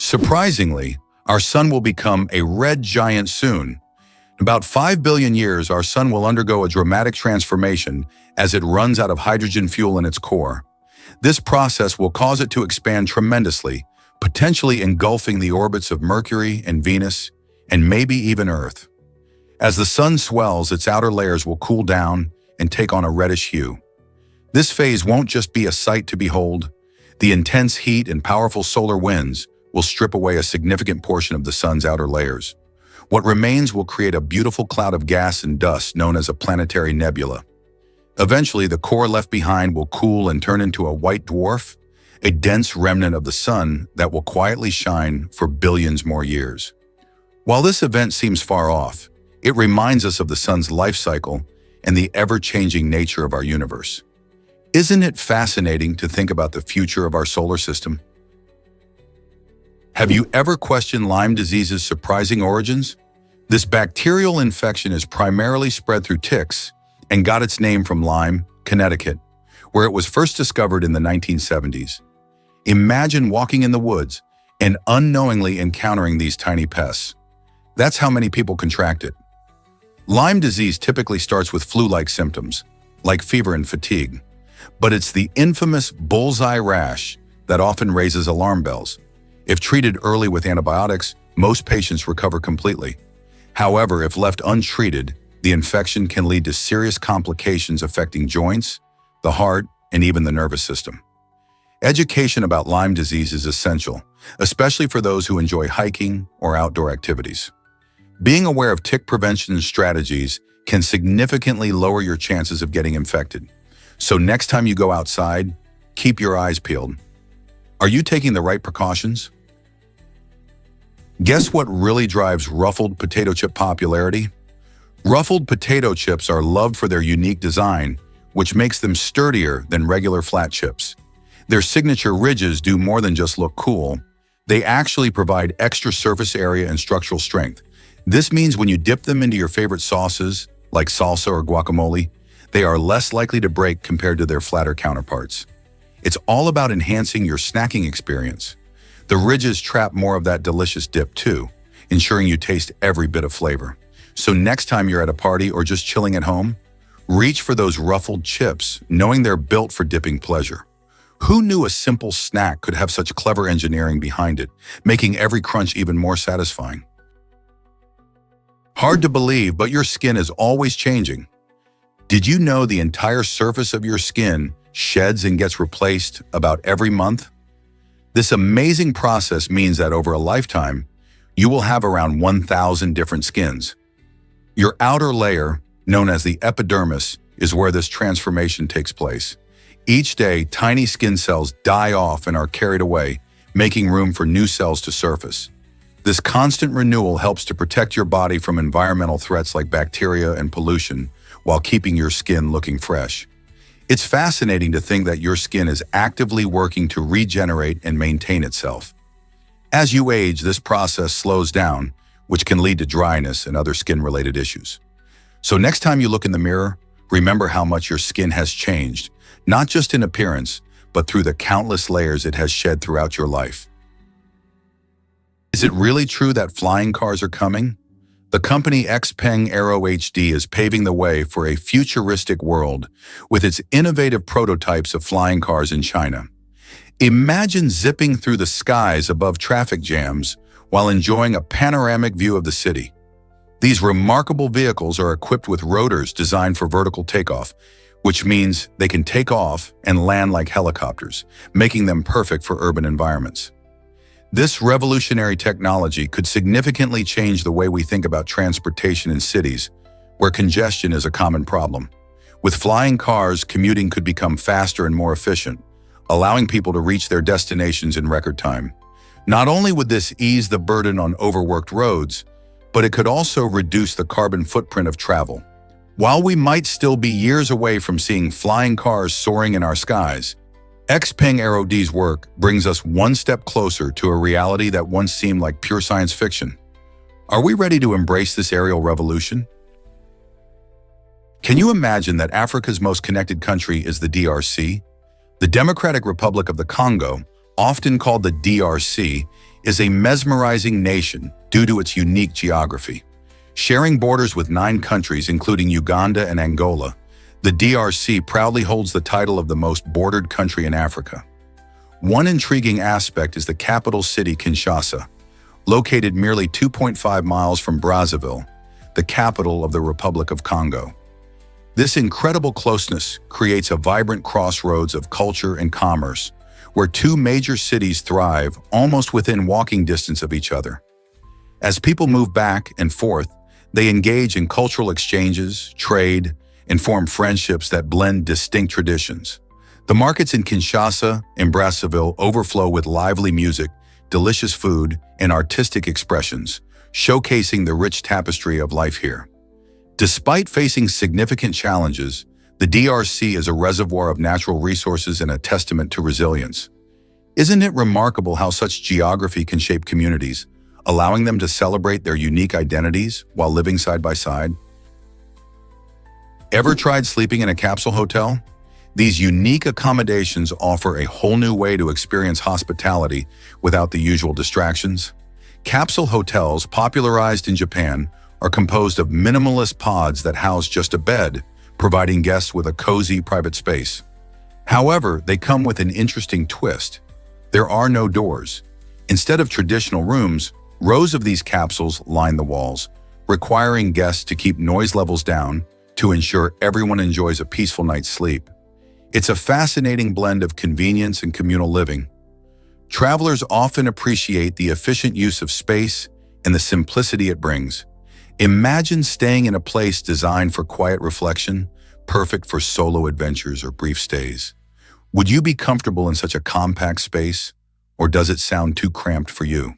Surprisingly, our sun will become a red giant soon. In about 5 billion years, our sun will undergo a dramatic transformation as it runs out of hydrogen fuel in its core. This process will cause it to expand tremendously, potentially engulfing the orbits of Mercury and Venus, and maybe even Earth. As the sun swells, its outer layers will cool down and take on a reddish hue. This phase won't just be a sight to behold. The intense heat and powerful solar winds will strip away a significant portion of the sun's outer layers. What remains will create a beautiful cloud of gas and dust known as a planetary nebula. Eventually, the core left behind will cool and turn into a white dwarf, a dense remnant of the sun that will quietly shine for billions more years. While this event seems far off, it reminds us of the sun's life cycle and the ever-changing nature of our universe. Isn't it fascinating to think about the future of our solar system? Have you ever questioned Lyme disease's surprising origins? This bacterial infection is primarily spread through ticks and got its name from Lyme, Connecticut, where it was first discovered in the 1970s. Imagine walking in the woods and unknowingly encountering these tiny pests. That's how many people contract it. Lyme disease typically starts with flu-like symptoms, like fever and fatigue, but it's the infamous bullseye rash that often raises alarm bells. If treated early with antibiotics, most patients recover completely. However, if left untreated, the infection can lead to serious complications affecting joints, the heart, and even the nervous system. Education about Lyme disease is essential, especially for those who enjoy hiking or outdoor activities. Being aware of tick prevention strategies can significantly lower your chances of getting infected. So next time you go outside, keep your eyes peeled. Are you taking the right precautions? Guess what really drives ruffled potato chip popularity? Ruffled potato chips are loved for their unique design, which makes them sturdier than regular flat chips. Their signature ridges do more than just look cool. They actually provide extra surface area and structural strength. This means when you dip them into your favorite sauces, like salsa or guacamole, they are less likely to break compared to their flatter counterparts. It's all about enhancing your snacking experience. The ridges trap more of that delicious dip too, ensuring you taste every bit of flavor. So next time you're at a party or just chilling at home, reach for those ruffled chips, knowing they're built for dipping pleasure. Who knew a simple snack could have such clever engineering behind it, making every crunch even more satisfying? Hard to believe, but your skin is always changing. Did you know the entire surface of your skin sheds and gets replaced about every month? This amazing process means that over a lifetime, you will have around 1,000 different skins. Your outer layer, known as the epidermis, is where this transformation takes place. Each day, tiny skin cells die off and are carried away, making room for new cells to surface. This constant renewal helps to protect your body from environmental threats like bacteria and pollution, while keeping your skin looking fresh. It's fascinating to think that your skin is actively working to regenerate and maintain itself. As you age, this process slows down, which can lead to dryness and other skin-related issues. So next time you look in the mirror, remember how much your skin has changed, not just in appearance, but through the countless layers it has shed throughout your life. Is it really true that flying cars are coming? The company XPeng Aero HD is paving the way for a futuristic world with its innovative prototypes of flying cars in China. Imagine zipping through the skies above traffic jams while enjoying a panoramic view of the city. These remarkable vehicles are equipped with rotors designed for vertical takeoff, which means they can take off and land like helicopters, making them perfect for urban environments. This revolutionary technology could significantly change the way we think about transportation in cities, where congestion is a common problem. With flying cars, commuting could become faster and more efficient, allowing people to reach their destinations in record time. Not only would this ease the burden on overworked roads, but it could also reduce the carbon footprint of travel. While we might still be years away from seeing flying cars soaring in our skies, XPeng Aero D's work brings us one step closer to a reality that once seemed like pure science fiction. Are we ready to embrace this aerial revolution? Can you imagine that Africa's most connected country is the DRC? The Democratic Republic of the Congo, often called the DRC, is a mesmerizing nation due to its unique geography. Sharing borders with 9 countries, including Uganda and Angola, the DRC proudly holds the title of the most bordered country in Africa. One intriguing aspect is the capital city, Kinshasa, located merely 2.5 miles from Brazzaville, the capital of the Republic of Congo. This incredible closeness creates a vibrant crossroads of culture and commerce, where 2 major cities thrive almost within walking distance of each other. As people move back and forth, they engage in cultural exchanges, trade, and form friendships that blend distinct traditions. The markets in Kinshasa and Brazzaville overflow with lively music, delicious food, and artistic expressions, showcasing the rich tapestry of life here. Despite facing significant challenges, the DRC is a reservoir of natural resources and a testament to resilience. Isn't it remarkable how such geography can shape communities, allowing them to celebrate their unique identities while living side by side? Ever tried sleeping in a capsule hotel? These unique accommodations offer a whole new way to experience hospitality without the usual distractions. Capsule hotels, popularized in Japan, are composed of minimalist pods that house just a bed, providing guests with a cozy private space. However, they come with an interesting twist. There are no doors. Instead of traditional rooms, rows of these capsules line the walls, requiring guests to keep noise levels down to ensure everyone enjoys a peaceful night's sleep. It's a fascinating blend of convenience and communal living. Travelers often appreciate the efficient use of space and the simplicity it brings. Imagine staying in a place designed for quiet reflection, perfect for solo adventures or brief stays. Would you be comfortable in such a compact space, or does it sound too cramped for you?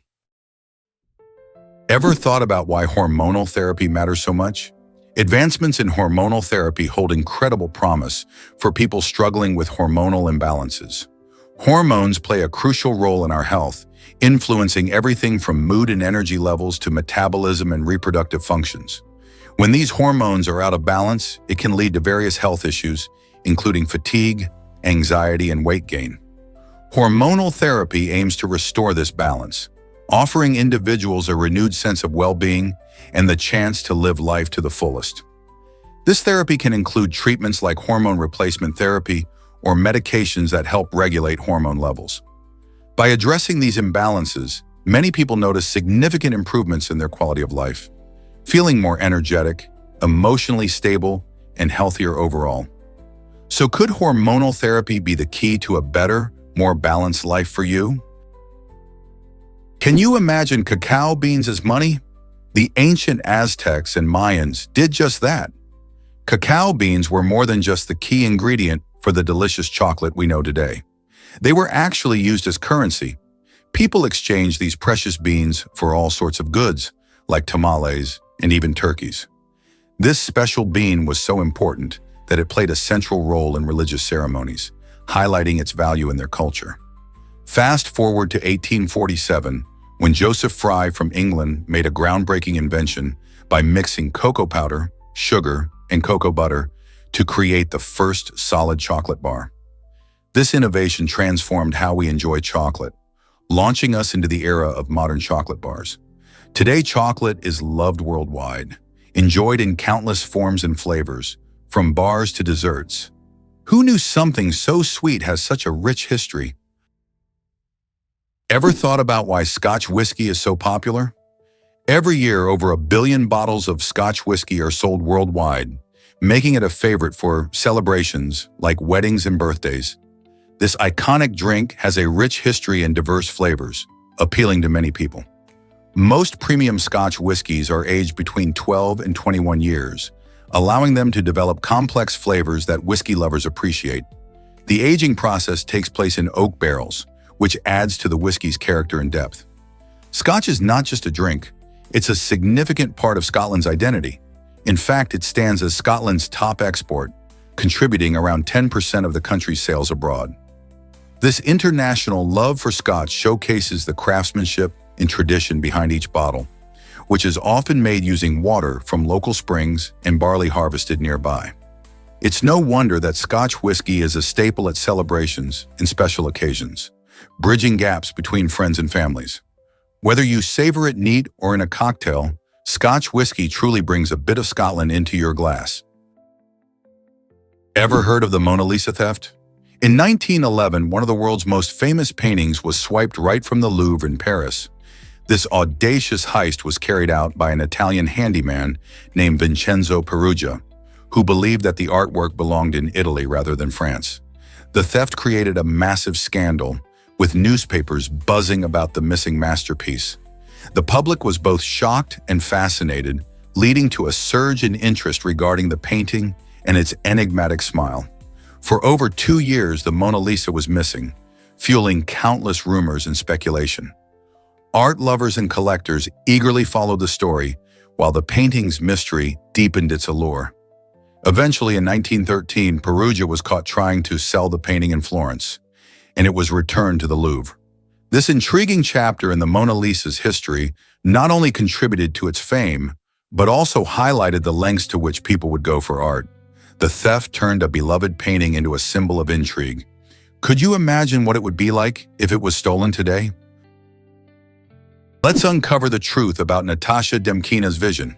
Ever thought about why hormonal therapy matters so much? Advancements in hormonal therapy hold incredible promise for people struggling with hormonal imbalances. Hormones play a crucial role in our health, influencing everything from mood and energy levels to metabolism and reproductive functions. When these hormones are out of balance, it can lead to various health issues, including fatigue, anxiety, and weight gain. Hormonal therapy aims to restore this balance, offering individuals a renewed sense of well-being and the chance to live life to the fullest. This therapy can include treatments like hormone replacement therapy or medications that help regulate hormone levels. By addressing these imbalances, many people notice significant improvements in their quality of life, feeling more energetic, emotionally stable, and healthier overall. So could hormonal therapy be the key to a better, more balanced life for you? Can you imagine cacao beans as money? The ancient Aztecs and Mayans did just that. Cacao beans were more than just the key ingredient for the delicious chocolate we know today. They were actually used as currency. People exchanged these precious beans for all sorts of goods, like tamales and even turkeys. This special bean was so important that it played a central role in religious ceremonies, highlighting its value in their culture. Fast forward to 1847, when Joseph Fry from England made a groundbreaking invention by mixing cocoa powder, sugar, and cocoa butter to create the first solid chocolate bar. This innovation transformed how we enjoy chocolate, launching us into the era of modern chocolate bars. Today, chocolate is loved worldwide, enjoyed in countless forms and flavors, from bars to desserts. Who knew something so sweet has such a rich history? Ever thought about why Scotch whiskey is so popular? Every year, over 1 billion bottles of Scotch whiskey are sold worldwide, making it a favorite for celebrations like weddings and birthdays. This iconic drink has a rich history and diverse flavors, appealing to many people. Most premium Scotch whiskeys are aged between 12 and 21 years, allowing them to develop complex flavors that whiskey lovers appreciate. The aging process takes place in oak barrels, which adds to the whiskey's character and depth. Scotch is not just a drink, it's a significant part of Scotland's identity. In fact, it stands as Scotland's top export, contributing around 10% of the country's sales abroad. This international love for Scotch showcases the craftsmanship and tradition behind each bottle, which is often made using water from local springs and barley harvested nearby. It's no wonder that Scotch whiskey is a staple at celebrations and special occasions, bridging gaps between friends and families. Whether you savor it neat or in a cocktail, Scotch whiskey truly brings a bit of Scotland into your glass. Ever heard of the Mona Lisa theft? In 1911, one of the world's most famous paintings was swiped right from the Louvre in Paris. This audacious heist was carried out by an Italian handyman named Vincenzo Peruggia, who believed that the artwork belonged in Italy rather than France. The theft created a massive scandal, with newspapers buzzing about the missing masterpiece. The public was both shocked and fascinated, leading to a surge in interest regarding the painting and its enigmatic smile. For over 2 years, the Mona Lisa was missing, fueling countless rumors and speculation. Art lovers and collectors eagerly followed the story, while the painting's mystery deepened its allure. Eventually, in 1913, Peruggia was caught trying to sell the painting in Florence, and it was returned to the Louvre. This intriguing chapter in the Mona Lisa's history not only contributed to its fame, but also highlighted the lengths to which people would go for art. The theft turned a beloved painting into a symbol of intrigue. Could you imagine what it would be like if it was stolen today? Let's uncover the truth about Natasha Demkina's vision.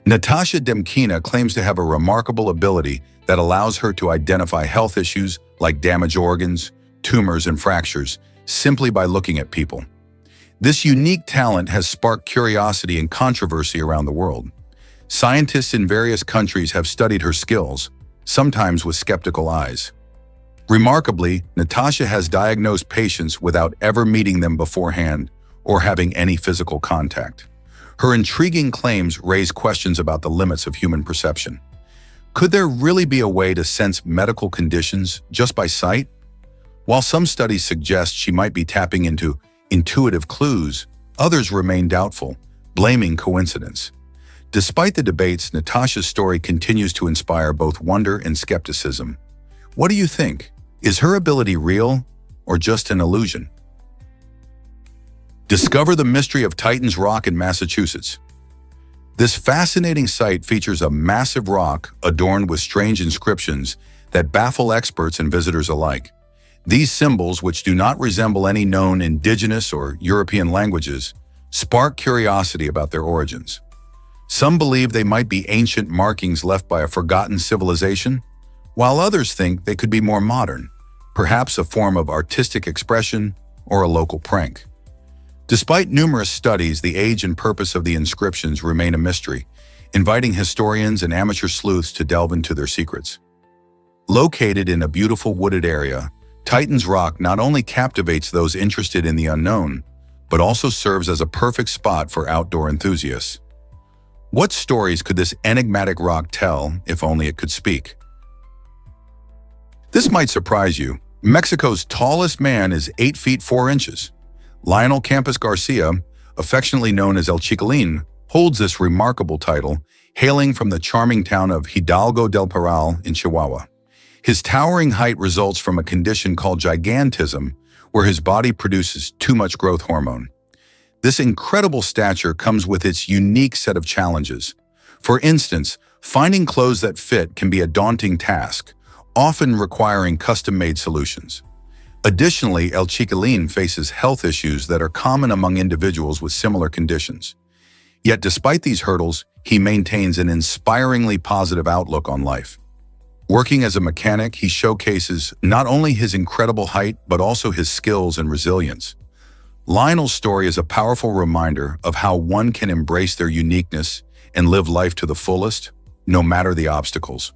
Natasha Demkina claims to have a remarkable ability that allows her to identify health issues like damaged organs, tumors, and fractures simply by looking at people. This unique talent has sparked curiosity and controversy around the world. Scientists in various countries have studied her skills, sometimes with skeptical eyes. Remarkably, Natasha has diagnosed patients without ever meeting them beforehand or having any physical contact. Her intriguing claims raise questions about the limits of human perception. Could there really be a way to sense medical conditions just by sight? While some studies suggest she might be tapping into intuitive clues, others remain doubtful, blaming coincidence. Despite the debates, Natasha's story continues to inspire both wonder and skepticism. What do you think? Is her ability real or just an illusion? Discover the mystery of Titan's Rock in Massachusetts. This fascinating site features a massive rock adorned with strange inscriptions that baffle experts and visitors alike. These symbols, which do not resemble any known indigenous or European languages, spark curiosity about their origins. Some believe they might be ancient markings left by a forgotten civilization, while others think they could be more modern, perhaps a form of artistic expression or a local prank. Despite numerous studies, the age and purpose of the inscriptions remain a mystery, inviting historians and amateur sleuths to delve into their secrets. Located in a beautiful wooded area, Titan's Rock not only captivates those interested in the unknown, but also serves as a perfect spot for outdoor enthusiasts. What stories could this enigmatic rock tell if only it could speak? This might surprise you. Mexico's tallest man is 8 feet 4 inches. Lionel Campos Garcia, affectionately known as El Chiquilin, holds this remarkable title, hailing from the charming town of Hidalgo del Parral in Chihuahua. His towering height results from a condition called gigantism, where his body produces too much growth hormone. This incredible stature comes with its unique set of challenges. For instance, finding clothes that fit can be a daunting task, often requiring custom-made solutions. Additionally, El Chiquilin faces health issues that are common among individuals with similar conditions. Yet despite these hurdles, he maintains an inspiringly positive outlook on life. Working as a mechanic, he showcases not only his incredible height, but also his skills and resilience. Lionel's story is a powerful reminder of how one can embrace their uniqueness and live life to the fullest, no matter the obstacles.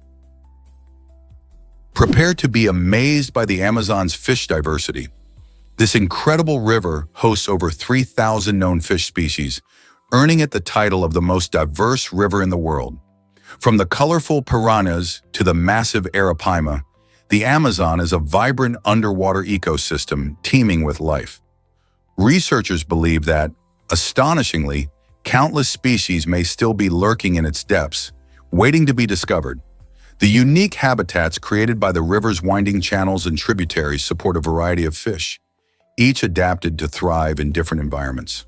Prepare to be amazed by the Amazon's fish diversity. This incredible river hosts over 3,000 known fish species, earning it the title of the most diverse river in the world. From the colorful piranhas to the massive arapaima, the Amazon is a vibrant underwater ecosystem teeming with life. Researchers believe that, astonishingly, countless species may still be lurking in its depths, waiting to be discovered. The unique habitats created by the river's winding channels and tributaries support a variety of fish, each adapted to thrive in different environments.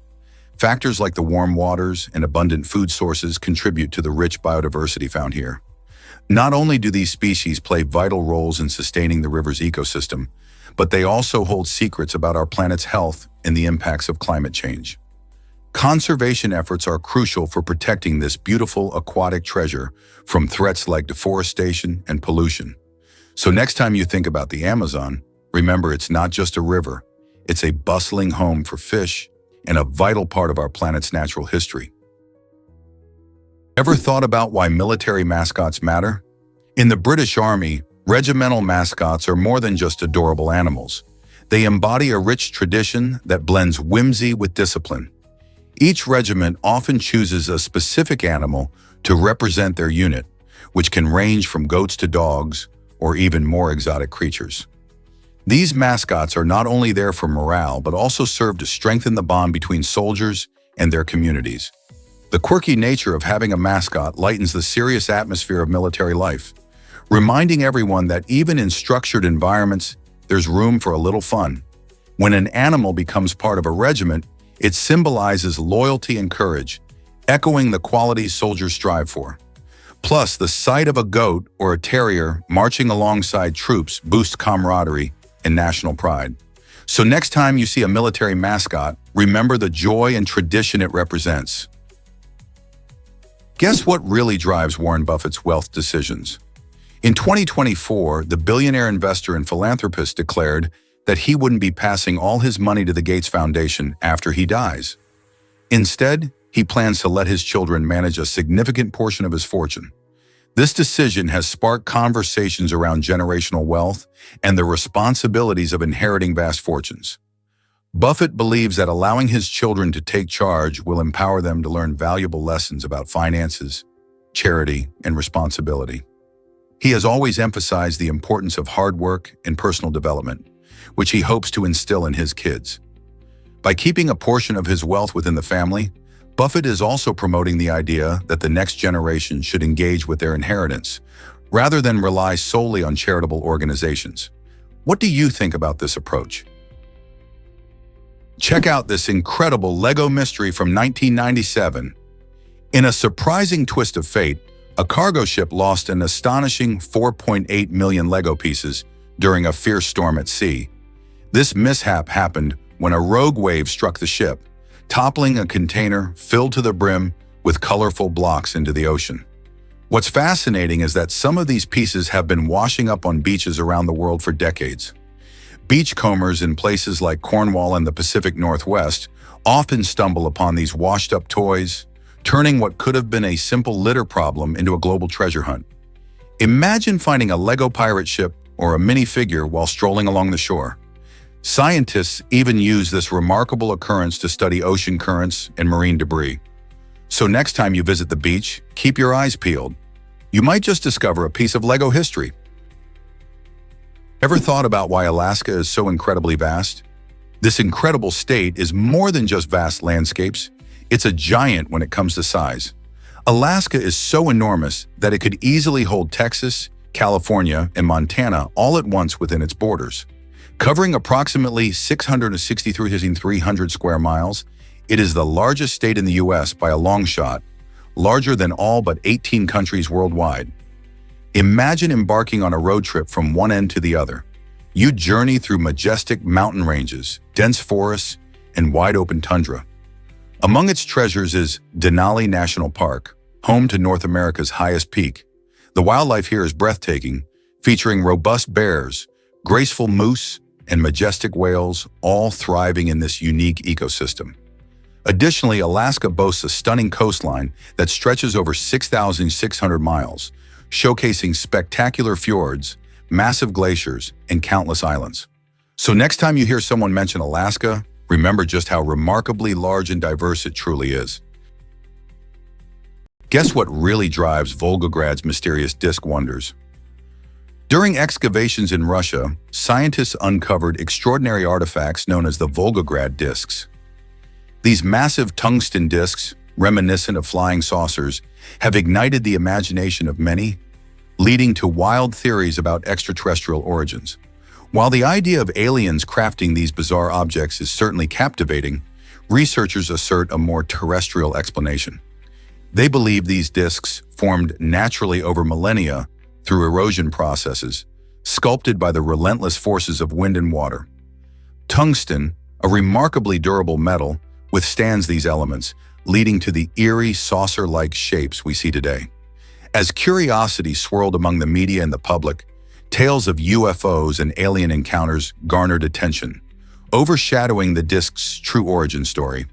Factors like the warm waters and abundant food sources contribute to the rich biodiversity found here. Not only do these species play vital roles in sustaining the river's ecosystem, but they also hold secrets about our planet's health and the impacts of climate change. Conservation efforts are crucial for protecting this beautiful aquatic treasure from threats like deforestation and pollution. So next time you think about the Amazon, remember it's not just a river, it's a bustling home for fish and a vital part of our planet's natural history. Ever thought about why military mascots matter? In the British Army, regimental mascots are more than just adorable animals. They embody a rich tradition that blends whimsy with discipline. Each regiment often chooses a specific animal to represent their unit, which can range from goats to dogs or even more exotic creatures. These mascots are not only there for morale, but also serve to strengthen the bond between soldiers and their communities. The quirky nature of having a mascot lightens the serious atmosphere of military life, reminding everyone that even in structured environments, there's room for a little fun. When an animal becomes part of a regiment, it symbolizes loyalty and courage, echoing the qualities soldiers strive for. Plus, the sight of a goat or a terrier marching alongside troops boosts camaraderie and national pride. So next time you see a military mascot, remember the joy and tradition it represents. Guess what really drives Warren Buffett's wealth decisions? In 2024, the billionaire investor and philanthropist declared that he wouldn't be passing all his money to the Gates Foundation after he dies. Instead, he plans to let his children manage a significant portion of his fortune. This decision has sparked conversations around generational wealth and the responsibilities of inheriting vast fortunes. Buffett believes that allowing his children to take charge will empower them to learn valuable lessons about finances, charity, and responsibility. He has always emphasized the importance of hard work and personal development, which he hopes to instill in his kids. By keeping a portion of his wealth within the family, Buffett is also promoting the idea that the next generation should engage with their inheritance, rather than rely solely on charitable organizations. What do you think about this approach? Check out this incredible Lego mystery from 1997. In a surprising twist of fate, a cargo ship lost an astonishing 4.8 million Lego pieces during a fierce storm at sea. This mishap happened when a rogue wave struck the ship, toppling a container filled to the brim with colorful blocks into the ocean. What's fascinating is that some of these pieces have been washing up on beaches around the world for decades. Beachcombers in places like Cornwall and the Pacific Northwest often stumble upon these washed-up toys, turning what could have been a simple litter problem into a global treasure hunt. Imagine finding a Lego pirate ship or a minifigure while strolling along the shore. Scientists even use this remarkable occurrence to study ocean currents and marine debris. So next time you visit the beach, keep your eyes peeled. You might just discover a piece of Lego history. Ever thought about why Alaska is so incredibly vast? This incredible state is more than just vast landscapes. It's a giant when it comes to size. Alaska is so enormous that it could easily hold Texas, California, and Montana all at once within its borders. Covering approximately 663,300 square miles, it is the largest state in the U.S. by a long shot, larger than all but 18 countries worldwide. Imagine embarking on a road trip from one end to the other. You journey through majestic mountain ranges, dense forests, and wide-open tundra. Among its treasures is Denali National Park, home to North America's highest peak. The wildlife here is breathtaking, featuring robust bears, graceful moose, and majestic whales, all thriving in this unique ecosystem. Additionally, Alaska boasts a stunning coastline that stretches over 6,600 miles, showcasing spectacular fjords, massive glaciers, and countless islands. So next time you hear someone mention Alaska, remember just how remarkably large and diverse it truly is. Guess what really drives Volgograd's mysterious disk wonders? During excavations in Russia, scientists uncovered extraordinary artifacts known as the Volgograd disks. These massive tungsten disks, reminiscent of flying saucers, have ignited the imagination of many, leading to wild theories about extraterrestrial origins. While the idea of aliens crafting these bizarre objects is certainly captivating, researchers assert a more terrestrial explanation. They believe these disks formed naturally over millennia through erosion processes, sculpted by the relentless forces of wind and water. Tungsten, a remarkably durable metal, withstands these elements, leading to the eerie saucer-like shapes we see today. As curiosity swirled among the media and the public, tales of UFOs and alien encounters garnered attention, overshadowing the disc's true origin story.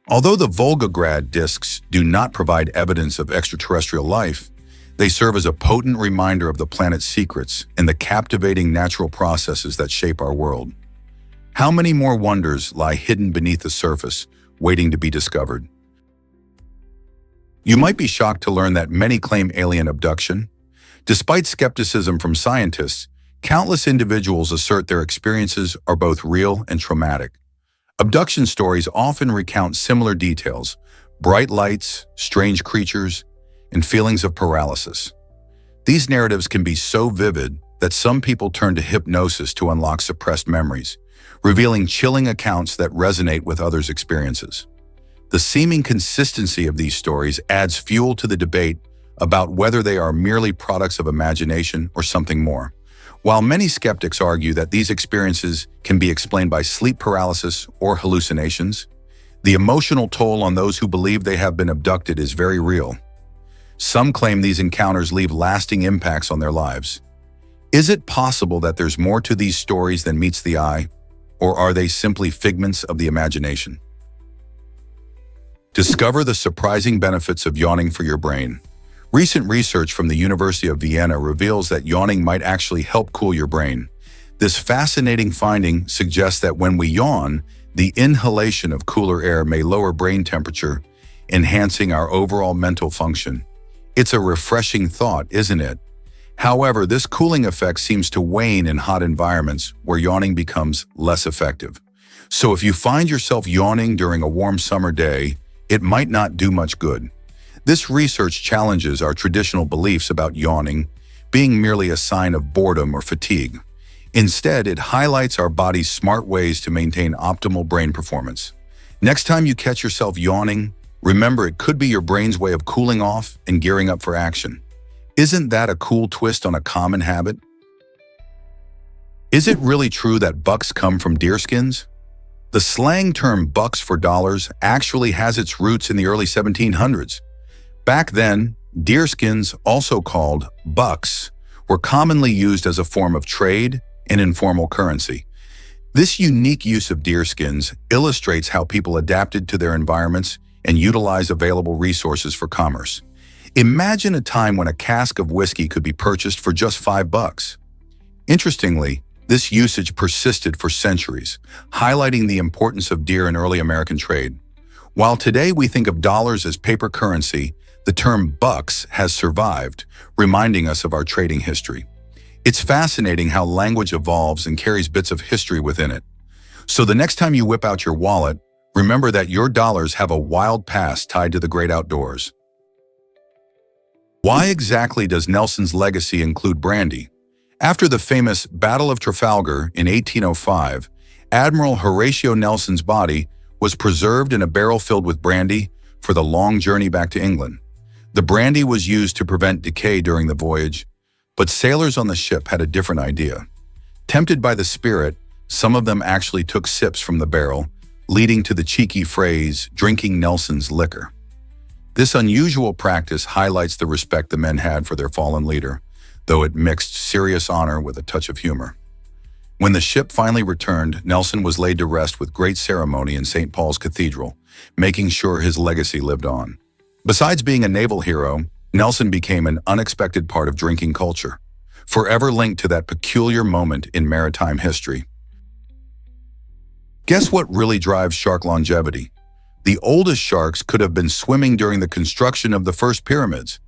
Although the Volgograd discs do not provide evidence of extraterrestrial life, they serve as a potent reminder of the planet's secrets and the captivating natural processes that shape our world. How many more wonders lie hidden beneath the surface, waiting to be discovered? You might be shocked to learn that many claim alien abduction. Despite skepticism from scientists, countless individuals assert their experiences are both real and traumatic. Abduction stories often recount similar details: bright lights, strange creatures, and feelings of paralysis. These narratives can be so vivid that some people turn to hypnosis to unlock suppressed memories, revealing chilling accounts that resonate with others' experiences. The seeming consistency of these stories adds fuel to the debate about whether they are merely products of imagination or something more. While many skeptics argue that these experiences can be explained by sleep paralysis or hallucinations, the emotional toll on those who believe they have been abducted is very real. Some claim these encounters leave lasting impacts on their lives. Is it possible that there's more to these stories than meets the eye, or are they simply figments of the imagination? Discover the surprising benefits of yawning for your brain. Recent research from the University of Vienna reveals that yawning might actually help cool your brain. This fascinating finding suggests that when we yawn, the inhalation of cooler air may lower brain temperature, enhancing our overall mental function. It's a refreshing thought, isn't it? However, this cooling effect seems to wane in hot environments where yawning becomes less effective. So if you find yourself yawning during a warm summer day, it might not do much good. This research challenges our traditional beliefs about yawning being merely a sign of boredom or fatigue. Instead, it highlights our body's smart ways to maintain optimal brain performance. Next time you catch yourself yawning, remember it could be your brain's way of cooling off and gearing up for action. Isn't that a cool twist on a common habit? Is it really true that bucks come from deerskins? The slang term bucks for dollars actually has its roots in the early 1700s. Back then, deerskins, also called bucks, were commonly used as a form of trade and informal currency. This unique use of deerskins illustrates how people adapted to their environments and utilized available resources for commerce. Imagine a time when a cask of whiskey could be purchased for just $5. Interestingly, this usage persisted for centuries, highlighting the importance of deer in early American trade. While today we think of dollars as paper currency, the term bucks has survived, reminding us of our trading history. It's fascinating how language evolves and carries bits of history within it. So the next time you whip out your wallet, remember that your dollars have a wild past tied to the great outdoors. Why exactly does Nelson's legacy include brandy? After the famous Battle of Trafalgar in 1805, Admiral Horatio Nelson's body was preserved in a barrel filled with brandy for the long journey back to England. The brandy was used to prevent decay during the voyage, but sailors on the ship had a different idea. Tempted by the spirit, some of them actually took sips from the barrel, leading to the cheeky phrase, "drinking Nelson's liquor." This unusual practice highlights the respect the men had for their fallen leader, though it mixed serious honor with a touch of humor. When the ship finally returned, Nelson was laid to rest with great ceremony in St. Paul's Cathedral, making sure his legacy lived on. Besides being a naval hero, Nelson became an unexpected part of drinking culture, forever linked to that peculiar moment in maritime history. Guess what really drives shark longevity? The oldest sharks could have been swimming during the construction of the first pyramids.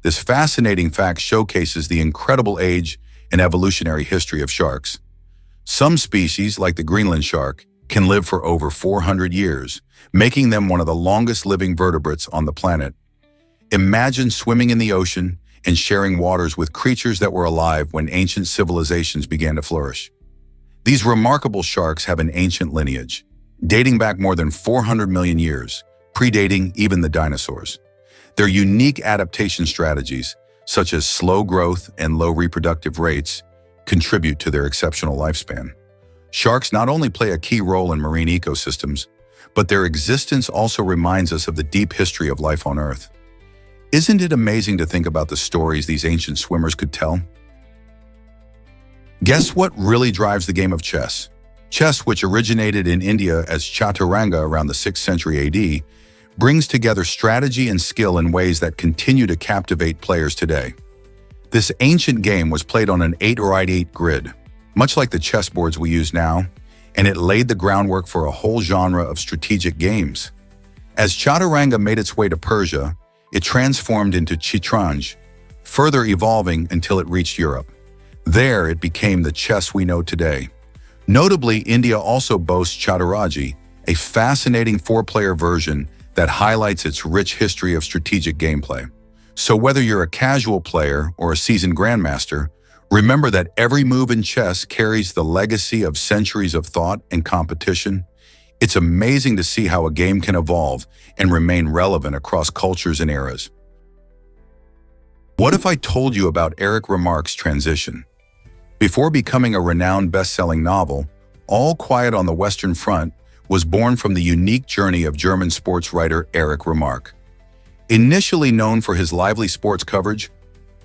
This fascinating fact showcases the incredible age and evolutionary history of sharks. Some species, like the Greenland shark, can live for over 400 years, making them one of the longest living vertebrates on the planet. Imagine swimming in the ocean and sharing waters with creatures that were alive when ancient civilizations began to flourish. These remarkable sharks have an ancient lineage, dating back more than 400 million years, predating even the dinosaurs. Their unique adaptation strategies, such as slow growth and low reproductive rates, contribute to their exceptional lifespan. Sharks not only play a key role in marine ecosystems, but their existence also reminds us of the deep history of life on Earth. Isn't it amazing to think about the stories these ancient swimmers could tell? Guess what really drives the game of chess? Chess, which originated in India as chaturanga around the 6th century AD, brings together strategy and skill in ways that continue to captivate players today. This ancient game was played on an 8x8 grid, much like the chessboards we use now, and it laid the groundwork for a whole genre of strategic games. As chaturanga made its way to Persia, it transformed into shatranj, further evolving until it reached Europe. There, it became the chess we know today. Notably, India also boasts chaturanga, a fascinating four-player version that highlights its rich history of strategic gameplay. So whether you're a casual player or a seasoned grandmaster, remember that every move in chess carries the legacy of centuries of thought and competition. It's amazing to see how a game can evolve and remain relevant across cultures and eras. What if I told you about Eric Remarque's transition? Before becoming a renowned best-selling novel, All Quiet on the Western Front was born from the unique journey of German sports writer Eric Remarque. Initially known for his lively sports coverage,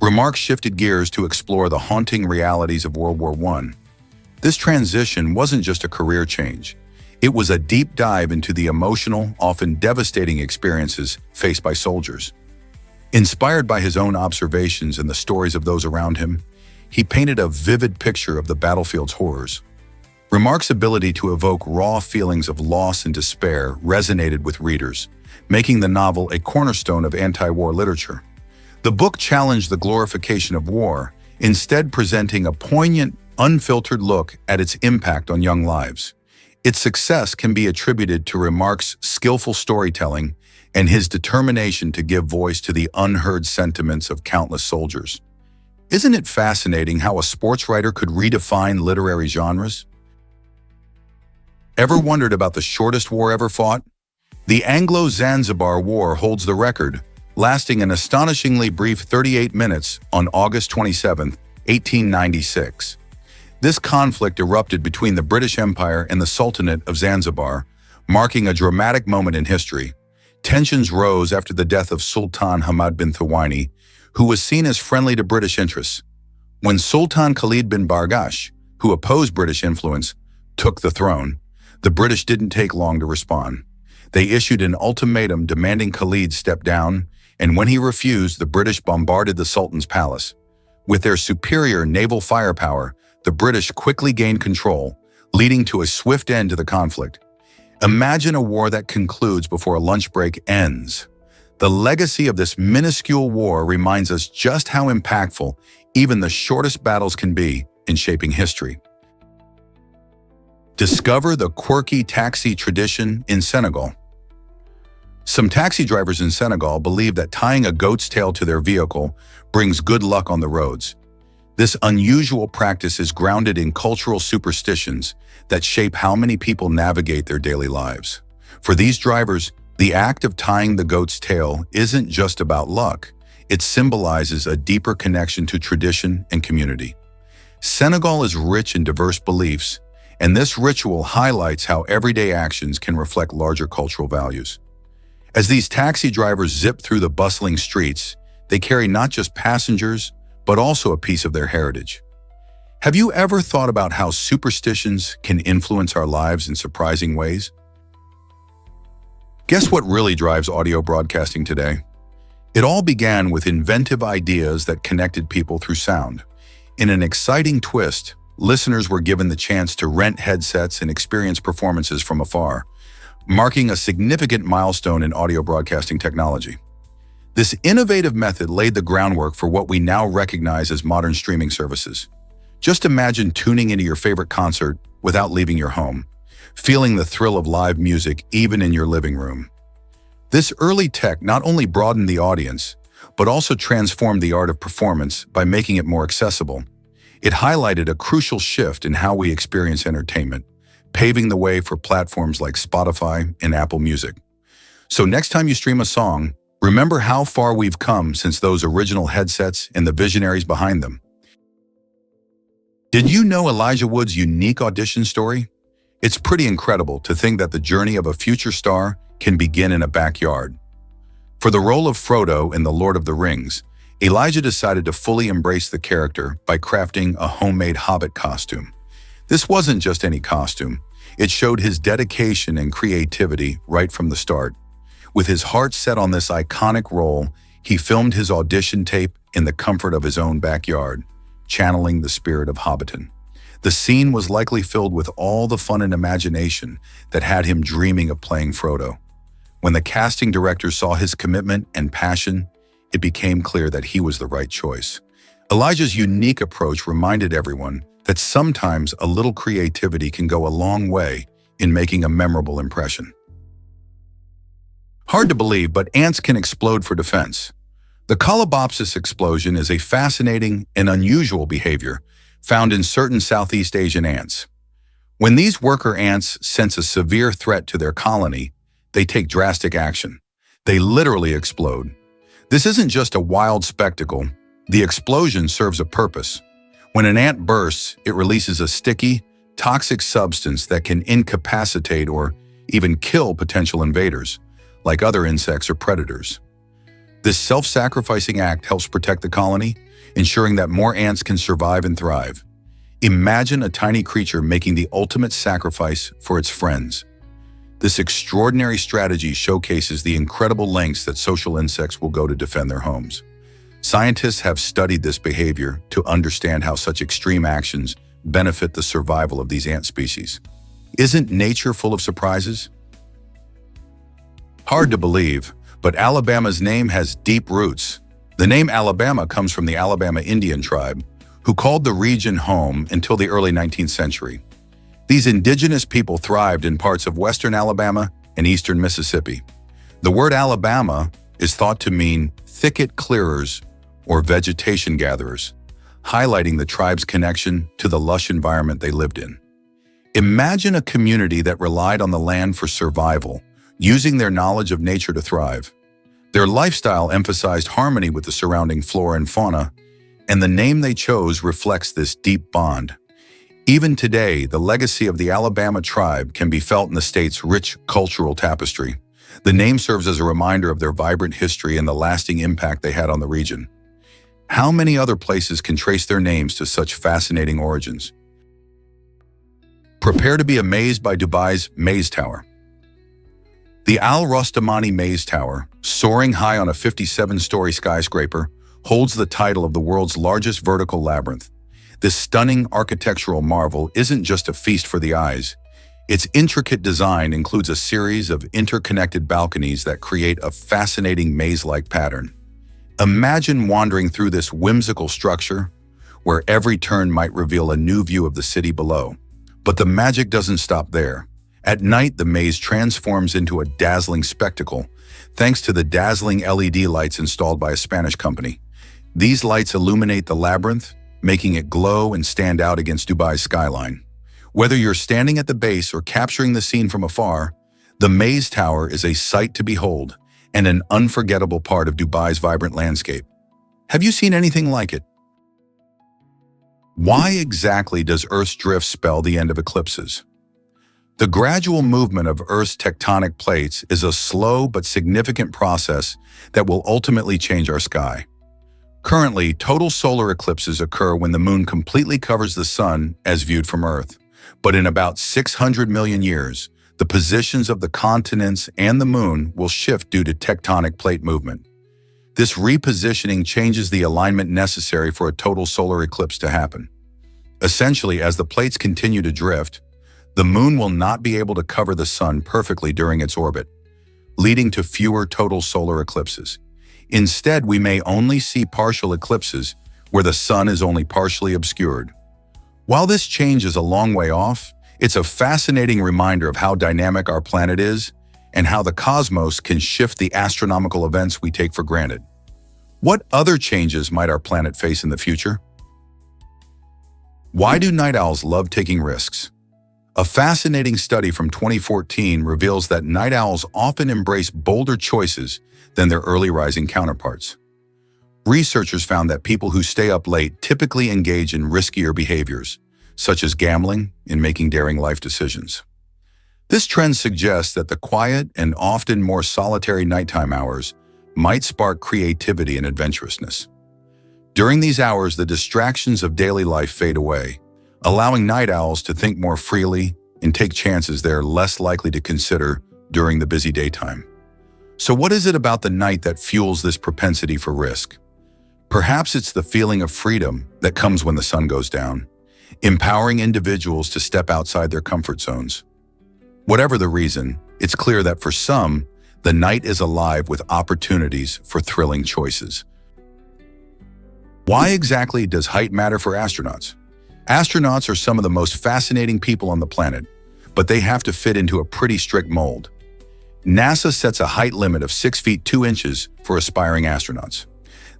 Remarque shifted gears to explore the haunting realities of World War I. This transition wasn't just a career change. It was a deep dive into the emotional, often devastating experiences faced by soldiers. Inspired by his own observations and the stories of those around him, he painted a vivid picture of the battlefield's horrors. Remarque's ability to evoke raw feelings of loss and despair resonated with readers, making the novel a cornerstone of anti-war literature. The book challenged the glorification of war, instead presenting a poignant, unfiltered look at its impact on young lives. Its success can be attributed to Remarque's skillful storytelling and his determination to give voice to the unheard sentiments of countless soldiers. Isn't it fascinating how a sports writer could redefine literary genres? Ever wondered about the shortest war ever fought? The Anglo-Zanzibar War holds the record, lasting an astonishingly brief 38 minutes on August 27, 1896. This conflict erupted between the British Empire and the Sultanate of Zanzibar, marking a dramatic moment in history. Tensions rose after the death of Sultan Hamad bin Thuwaini, who was seen as friendly to British interests. When Sultan Khalid bin Bargash, who opposed British influence, took the throne, the British didn't take long to respond. They issued an ultimatum demanding Khalid step down, and when he refused, the British bombarded the Sultan's palace. With their superior naval firepower, the British quickly gained control, leading to a swift end to the conflict. Imagine a war that concludes before a lunch break ends. The legacy of this minuscule war reminds us just how impactful even the shortest battles can be in shaping history. Discover the quirky taxi tradition in Senegal. Some taxi drivers in Senegal believe that tying a goat's tail to their vehicle brings good luck on the roads. This unusual practice is grounded in cultural superstitions that shape how many people navigate their daily lives. For these drivers, the act of tying the goat's tail isn't just about luck. It symbolizes a deeper connection to tradition and community. Senegal is rich in diverse beliefs, and this ritual highlights how everyday actions can reflect larger cultural values. As these taxi drivers zip through the bustling streets, they carry not just passengers, but also a piece of their heritage. Have you ever thought about how superstitions can influence our lives in surprising ways? Guess what really drives audio broadcasting today? It all began with inventive ideas that connected people through sound. In an exciting twist, listeners were given the chance to rent headsets and experience performances from afar, marking a significant milestone in audio broadcasting technology. This innovative method laid the groundwork for what we now recognize as modern streaming services. Just imagine tuning into your favorite concert without leaving your home, feeling the thrill of live music even in your living room. This early tech not only broadened the audience, but also transformed the art of performance by making it more accessible. It highlighted a crucial shift in how we experience entertainment, paving the way for platforms like Spotify and Apple Music. So next time you stream a song, remember how far we've come since those original headsets and the visionaries behind them. Did you know Elijah Wood's unique audition story? It's pretty incredible to think that the journey of a future star can begin in a backyard. For the role of Frodo in The Lord of the Rings, Elijah decided to fully embrace the character by crafting a homemade hobbit costume. This wasn't just any costume. It showed his dedication and creativity right from the start. With his heart set on this iconic role, he filmed his audition tape in the comfort of his own backyard, channeling the spirit of Hobbiton. The scene was likely filled with all the fun and imagination that had him dreaming of playing Frodo. When the casting director saw his commitment and passion, it became clear that he was the right choice. Elijah's unique approach reminded everyone that sometimes a little creativity can go a long way in making a memorable impression. Hard to believe, but ants can explode for defense. The Colobopsis explosion is a fascinating and unusual behavior found in certain Southeast Asian ants. When these worker ants sense a severe threat to their colony, they take drastic action. They literally explode. This isn't just a wild spectacle. The explosion serves a purpose. When an ant bursts, it releases a sticky, toxic substance that can incapacitate or even kill potential invaders, like other insects or predators. This self-sacrificing act helps protect the colony, ensuring that more ants can survive and thrive. Imagine a tiny creature making the ultimate sacrifice for its friends. This extraordinary strategy showcases the incredible lengths that social insects will go to defend their homes. Scientists have studied this behavior to understand how such extreme actions benefit the survival of these ant species. Isn't nature full of surprises? Hard to believe, but Alabama's name has deep roots. The name Alabama comes from the Alabama Indian tribe, who called the region home until the early 19th century. These indigenous people thrived in parts of western Alabama and eastern Mississippi. The word Alabama is thought to mean thicket clearers or vegetation gatherers, highlighting the tribe's connection to the lush environment they lived in. Imagine a community that relied on the land for survival, using their knowledge of nature to thrive. Their lifestyle emphasized harmony with the surrounding flora and fauna, and the name they chose reflects this deep bond. Even today, the legacy of the Alabama tribe can be felt in the state's rich cultural tapestry. The name serves as a reminder of their vibrant history and the lasting impact they had on the region. How many other places can trace their names to such fascinating origins? Prepare to be amazed by Dubai's Maze Tower. The Al Rustamani Maze Tower, soaring high on a 57-story skyscraper, holds the title of the world's largest vertical labyrinth. This stunning architectural marvel isn't just a feast for the eyes. Its intricate design includes a series of interconnected balconies that create a fascinating maze-like pattern. Imagine wandering through this whimsical structure, where every turn might reveal a new view of the city below. But the magic doesn't stop there. At night, the maze transforms into a dazzling spectacle, thanks to the dazzling LED lights installed by a Spanish company. These lights illuminate the labyrinth, making it glow and stand out against Dubai's skyline. Whether you're standing at the base or capturing the scene from afar, the Maze Tower is a sight to behold and an unforgettable part of Dubai's vibrant landscape. Have you seen anything like it? Why exactly does Earth's drift spell the end of eclipses? The gradual movement of Earth's tectonic plates is a slow but significant process that will ultimately change our sky. Currently, total solar eclipses occur when the moon completely covers the sun as viewed from Earth. But in about 600 million years, the positions of the continents and the moon will shift due to tectonic plate movement. This repositioning changes the alignment necessary for a total solar eclipse to happen. Essentially, as the plates continue to drift, the moon will not be able to cover the sun perfectly during its orbit, leading to fewer total solar eclipses. Instead, we may only see partial eclipses where the sun is only partially obscured. While this change is a long way off, it's a fascinating reminder of how dynamic our planet is and how the cosmos can shift the astronomical events we take for granted. What other changes might our planet face in the future? Why do night owls love taking risks? A fascinating study from 2014 reveals that night owls often embrace bolder choices than their early rising counterparts. Researchers found that people who stay up late typically engage in riskier behaviors, such as gambling and making daring life decisions. This trend suggests that the quiet and often more solitary nighttime hours might spark creativity and adventurousness. During these hours, the distractions of daily life fade away, allowing night owls to think more freely and take chances they're less likely to consider during the busy daytime. So what is it about the night that fuels this propensity for risk? Perhaps it's the feeling of freedom that comes when the sun goes down, empowering individuals to step outside their comfort zones. Whatever the reason, it's clear that for some, the night is alive with opportunities for thrilling choices. Why exactly does height matter for astronauts? Astronauts are some of the most fascinating people on the planet, but they have to fit into a pretty strict mold. NASA sets a height limit of 6 feet 2 inches for aspiring astronauts.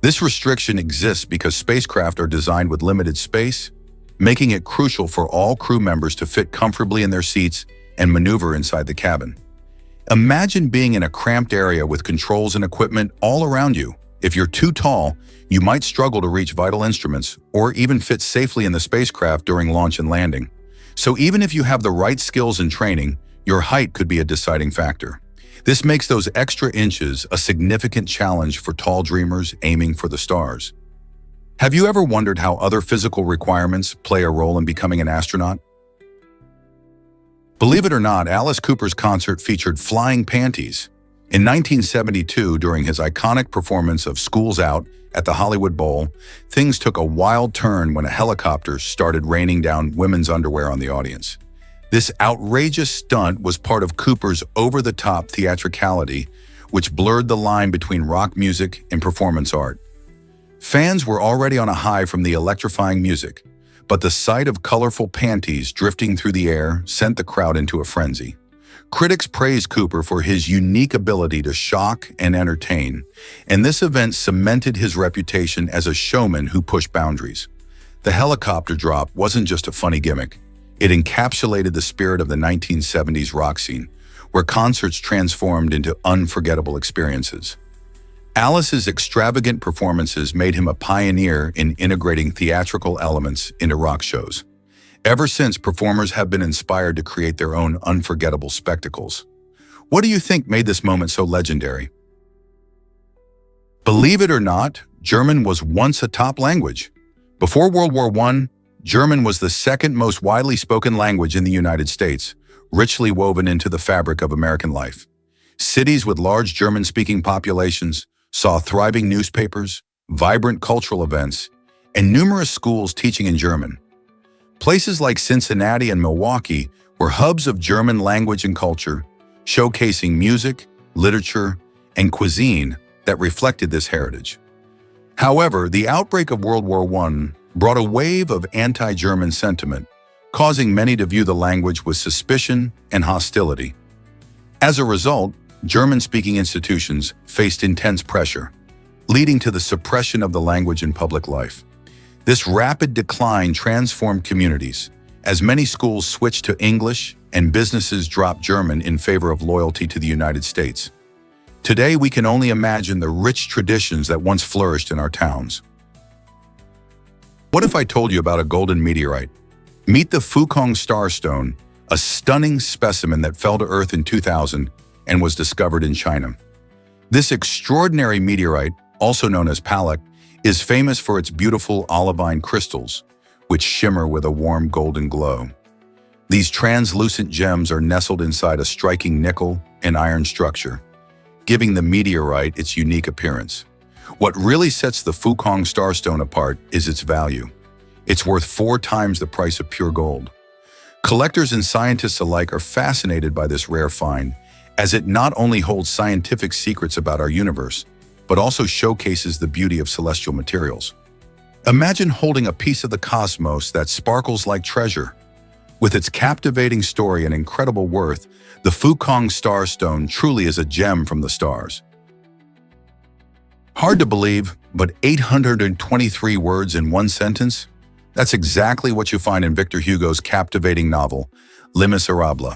This restriction exists because spacecraft are designed with limited space, making it crucial for all crew members to fit comfortably in their seats and maneuver inside the cabin. Imagine being in a cramped area with controls and equipment all around you. If you're too tall, you might struggle to reach vital instruments or even fit safely in the spacecraft during launch and landing. So even if you have the right skills and training, your height could be a deciding factor. This makes those extra inches a significant challenge for tall dreamers aiming for the stars. Have you ever wondered how other physical requirements play a role in becoming an astronaut? Believe it or not, Alice Cooper's concert featured flying panties. In 1972, during his iconic performance of School's Out at the Hollywood Bowl, things took a wild turn when a helicopter started raining down women's underwear on the audience. This outrageous stunt was part of Cooper's over-the-top theatricality, which blurred the line between rock music and performance art. Fans were already on a high from the electrifying music, but the sight of colorful panties drifting through the air sent the crowd into a frenzy. Critics praised Cooper for his unique ability to shock and entertain, and this event cemented his reputation as a showman who pushed boundaries. The helicopter drop wasn't just a funny gimmick. It encapsulated the spirit of the 1970s rock scene, where concerts transformed into unforgettable experiences. Alice's extravagant performances made him a pioneer in integrating theatrical elements into rock shows. Ever since, performers have been inspired to create their own unforgettable spectacles. What do you think made this moment so legendary? Believe it or not, German was once a top language. Before World War I, German was the second most widely spoken language in the United States, richly woven into the fabric of American life. Cities with large German-speaking populations saw thriving newspapers, vibrant cultural events, and numerous schools teaching in German. Places like Cincinnati and Milwaukee were hubs of German language and culture, showcasing music, literature, and cuisine that reflected this heritage. However, the outbreak of World War I brought a wave of anti-German sentiment, causing many to view the language with suspicion and hostility. As a result, German-speaking institutions faced intense pressure, leading to the suppression of the language in public life. This rapid decline transformed communities, as many schools switched to English and businesses dropped German in favor of loyalty to the United States. Today, we can only imagine the rich traditions that once flourished in our towns. What if I told you about a golden meteorite? Meet the Fukong Starstone, a stunning specimen that fell to Earth in 2000 and was discovered in China. This extraordinary meteorite, also known as Palak, is famous for its beautiful olivine crystals, which shimmer with a warm golden glow. These translucent gems are nestled inside a striking nickel and iron structure, giving the meteorite its unique appearance. What really sets the Fukong Starstone apart is its value. It's worth 4 times the price of pure gold. Collectors and scientists alike are fascinated by this rare find, as it not only holds scientific secrets about our universe, but also showcases the beauty of celestial materials. Imagine holding a piece of the cosmos that sparkles like treasure. With its captivating story and incredible worth, the Fukong Starstone truly is a gem from the stars. Hard to believe, but 823 words in one sentence? That's exactly what you find in Victor Hugo's captivating novel, Les Miserables.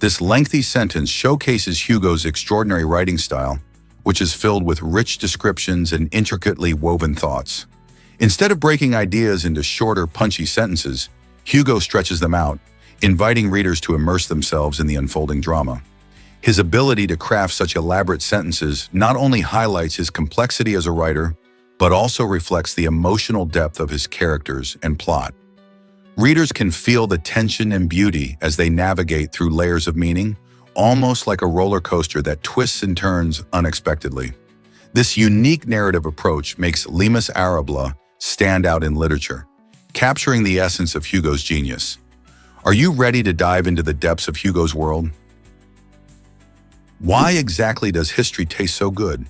This lengthy sentence showcases Hugo's extraordinary writing style, which is filled with rich descriptions and intricately woven thoughts. Instead of breaking ideas into shorter, punchy sentences, Hugo stretches them out, inviting readers to immerse themselves in the unfolding drama. His ability to craft such elaborate sentences not only highlights his complexity as a writer, but also reflects the emotional depth of his characters and plot. Readers can feel the tension and beauty as they navigate through layers of meaning, almost like a roller coaster that twists and turns unexpectedly. This unique narrative approach makes Lemus Arabla stand out in literature, capturing the essence of Hugo's genius. Are you ready to dive into the depths of Hugo's world? Why exactly does history taste so good?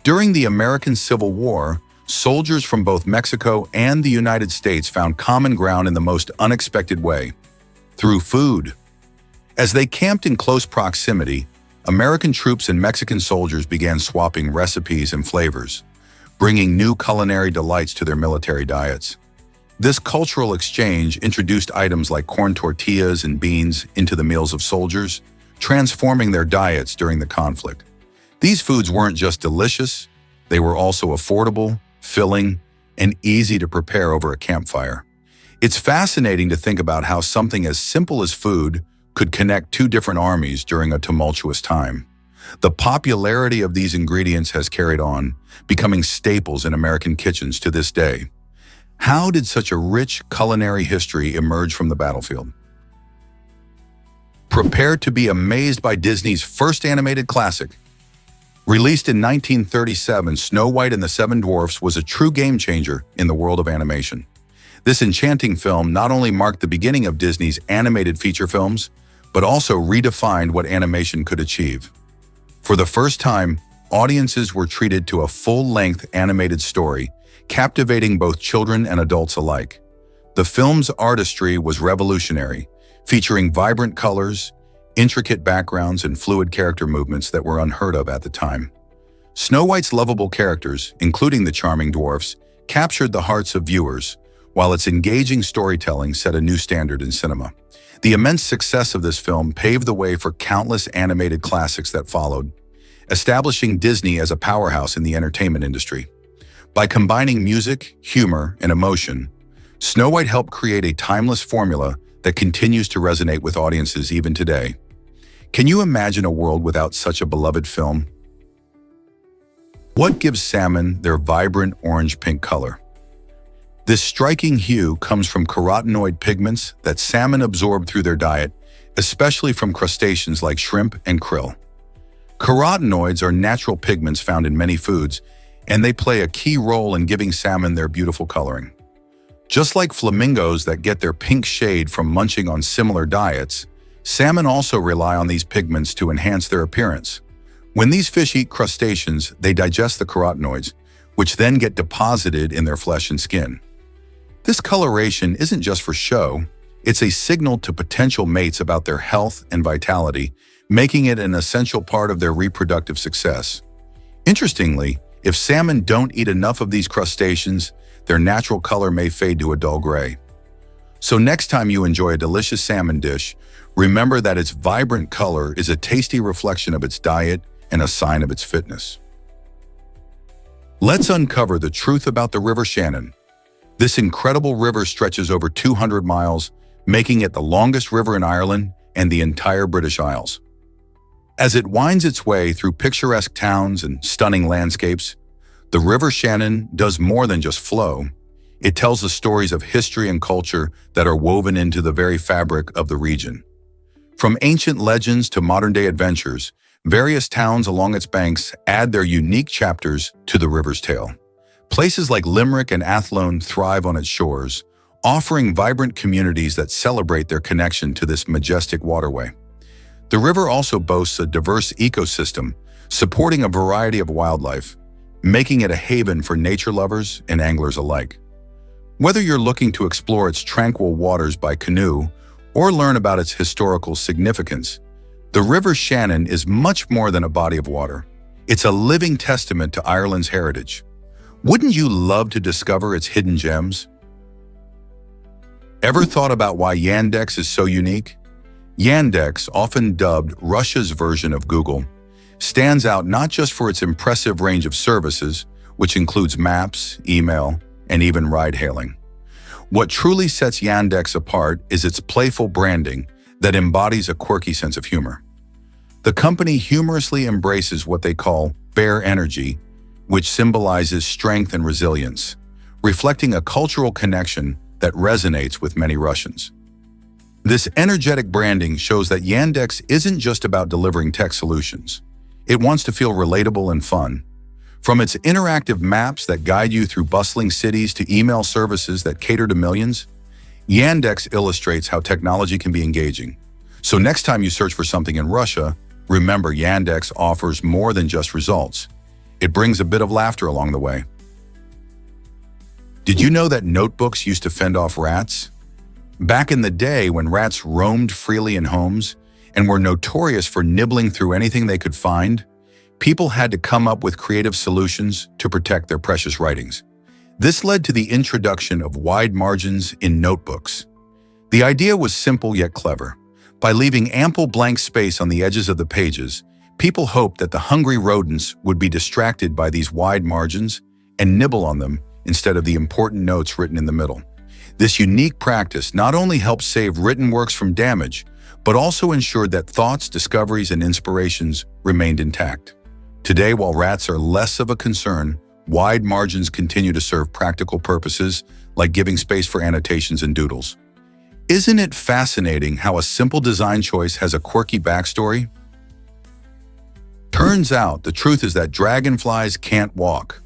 During the American Civil War, soldiers from both Mexico and the United States found common ground in the most unexpected way: through food. As they camped in close proximity, American troops and Mexican soldiers began swapping recipes and flavors, bringing new culinary delights to their military diets. This cultural exchange introduced items like corn tortillas and beans into the meals of soldiers, transforming their diets during the conflict. These foods weren't just delicious, they were also affordable, filling, and easy to prepare over a campfire. It's fascinating to think about how something as simple as food could connect two different armies during a tumultuous time. The popularity of these ingredients has carried on, becoming staples in American kitchens to this day. How did such a rich culinary history emerge from the battlefield? Prepare to be amazed by Disney's first animated classic. Released in 1937, Snow White and the Seven Dwarfs was a true game-changer in the world of animation. This enchanting film not only marked the beginning of Disney's animated feature films, but also redefined what animation could achieve. For the first time, audiences were treated to a full-length animated story, captivating both children and adults alike. The film's artistry was revolutionary, featuring vibrant colors, intricate backgrounds, and fluid character movements that were unheard of at the time. Snow White's lovable characters, including the charming dwarfs, captured the hearts of viewers, while its engaging storytelling set a new standard in cinema. The immense success of this film paved the way for countless animated classics that followed, establishing Disney as a powerhouse in the entertainment industry. By combining music, humor, and emotion, Snow White helped create a timeless formula that continues to resonate with audiences even today. Can you imagine a world without such a beloved film? What gives salmon their vibrant orange-pink color? This striking hue comes from carotenoid pigments that salmon absorb through their diet, especially from crustaceans like shrimp and krill. Carotenoids are natural pigments found in many foods, and they play a key role in giving salmon their beautiful coloring. Just like flamingos that get their pink shade from munching on similar diets, salmon also rely on these pigments to enhance their appearance. When these fish eat crustaceans, they digest the carotenoids, which then get deposited in their flesh and skin. This coloration isn't just for show, it's a signal to potential mates about their health and vitality, making it an essential part of their reproductive success. Interestingly, if salmon don't eat enough of these crustaceans, their natural color may fade to a dull gray. So next time you enjoy a delicious salmon dish, remember that its vibrant color is a tasty reflection of its diet and a sign of its fitness. Let's uncover the truth about the River Shannon. This incredible river stretches over 200 miles, making it the longest river in Ireland and the entire British Isles. As it winds its way through picturesque towns and stunning landscapes, the River Shannon does more than just flow. It tells the stories of history and culture that are woven into the very fabric of the region. From ancient legends to modern-day adventures, various towns along its banks add their unique chapters to the river's tale. Places like Limerick and Athlone thrive on its shores, offering vibrant communities that celebrate their connection to this majestic waterway. The river also boasts a diverse ecosystem, supporting a variety of wildlife, making it a haven for nature lovers and anglers alike. Whether you're looking to explore its tranquil waters by canoe or learn about its historical significance, the River Shannon is much more than a body of water. It's a living testament to Ireland's heritage. Wouldn't you love to discover its hidden gems? Ever thought about why Yandex is so unique? Yandex, often dubbed Russia's version of Google, stands out not just for its impressive range of services, which includes maps, email, and even ride-hailing. What truly sets Yandex apart is its playful branding that embodies a quirky sense of humor. The company humorously embraces what they call bear energy, which symbolizes strength and resilience, reflecting a cultural connection that resonates with many Russians. This energetic branding shows that Yandex isn't just about delivering tech solutions. It wants to feel relatable and fun. From its interactive maps that guide you through bustling cities to email services that cater to millions, Yandex illustrates how technology can be engaging. So next time you search for something in Russia, remember Yandex offers more than just results. It brings a bit of laughter along the way. Did you know that notebooks used to fend off rats? Back in the day when rats roamed freely in homes and were notorious for nibbling through anything they could find, people had to come up with creative solutions to protect their precious writings. This led to the introduction of wide margins in notebooks. The idea was simple yet clever. By leaving ample blank space on the edges of the pages, people hoped that the hungry rodents would be distracted by these wide margins and nibble on them instead of the important notes written in the middle. This unique practice not only helped save written works from damage, but also ensured that thoughts, discoveries, and inspirations remained intact. Today, while rats are less of a concern, wide margins continue to serve practical purposes like giving space for annotations and doodles. Isn't it fascinating how a simple design choice has a quirky backstory? Turns out the truth is that dragonflies can't walk.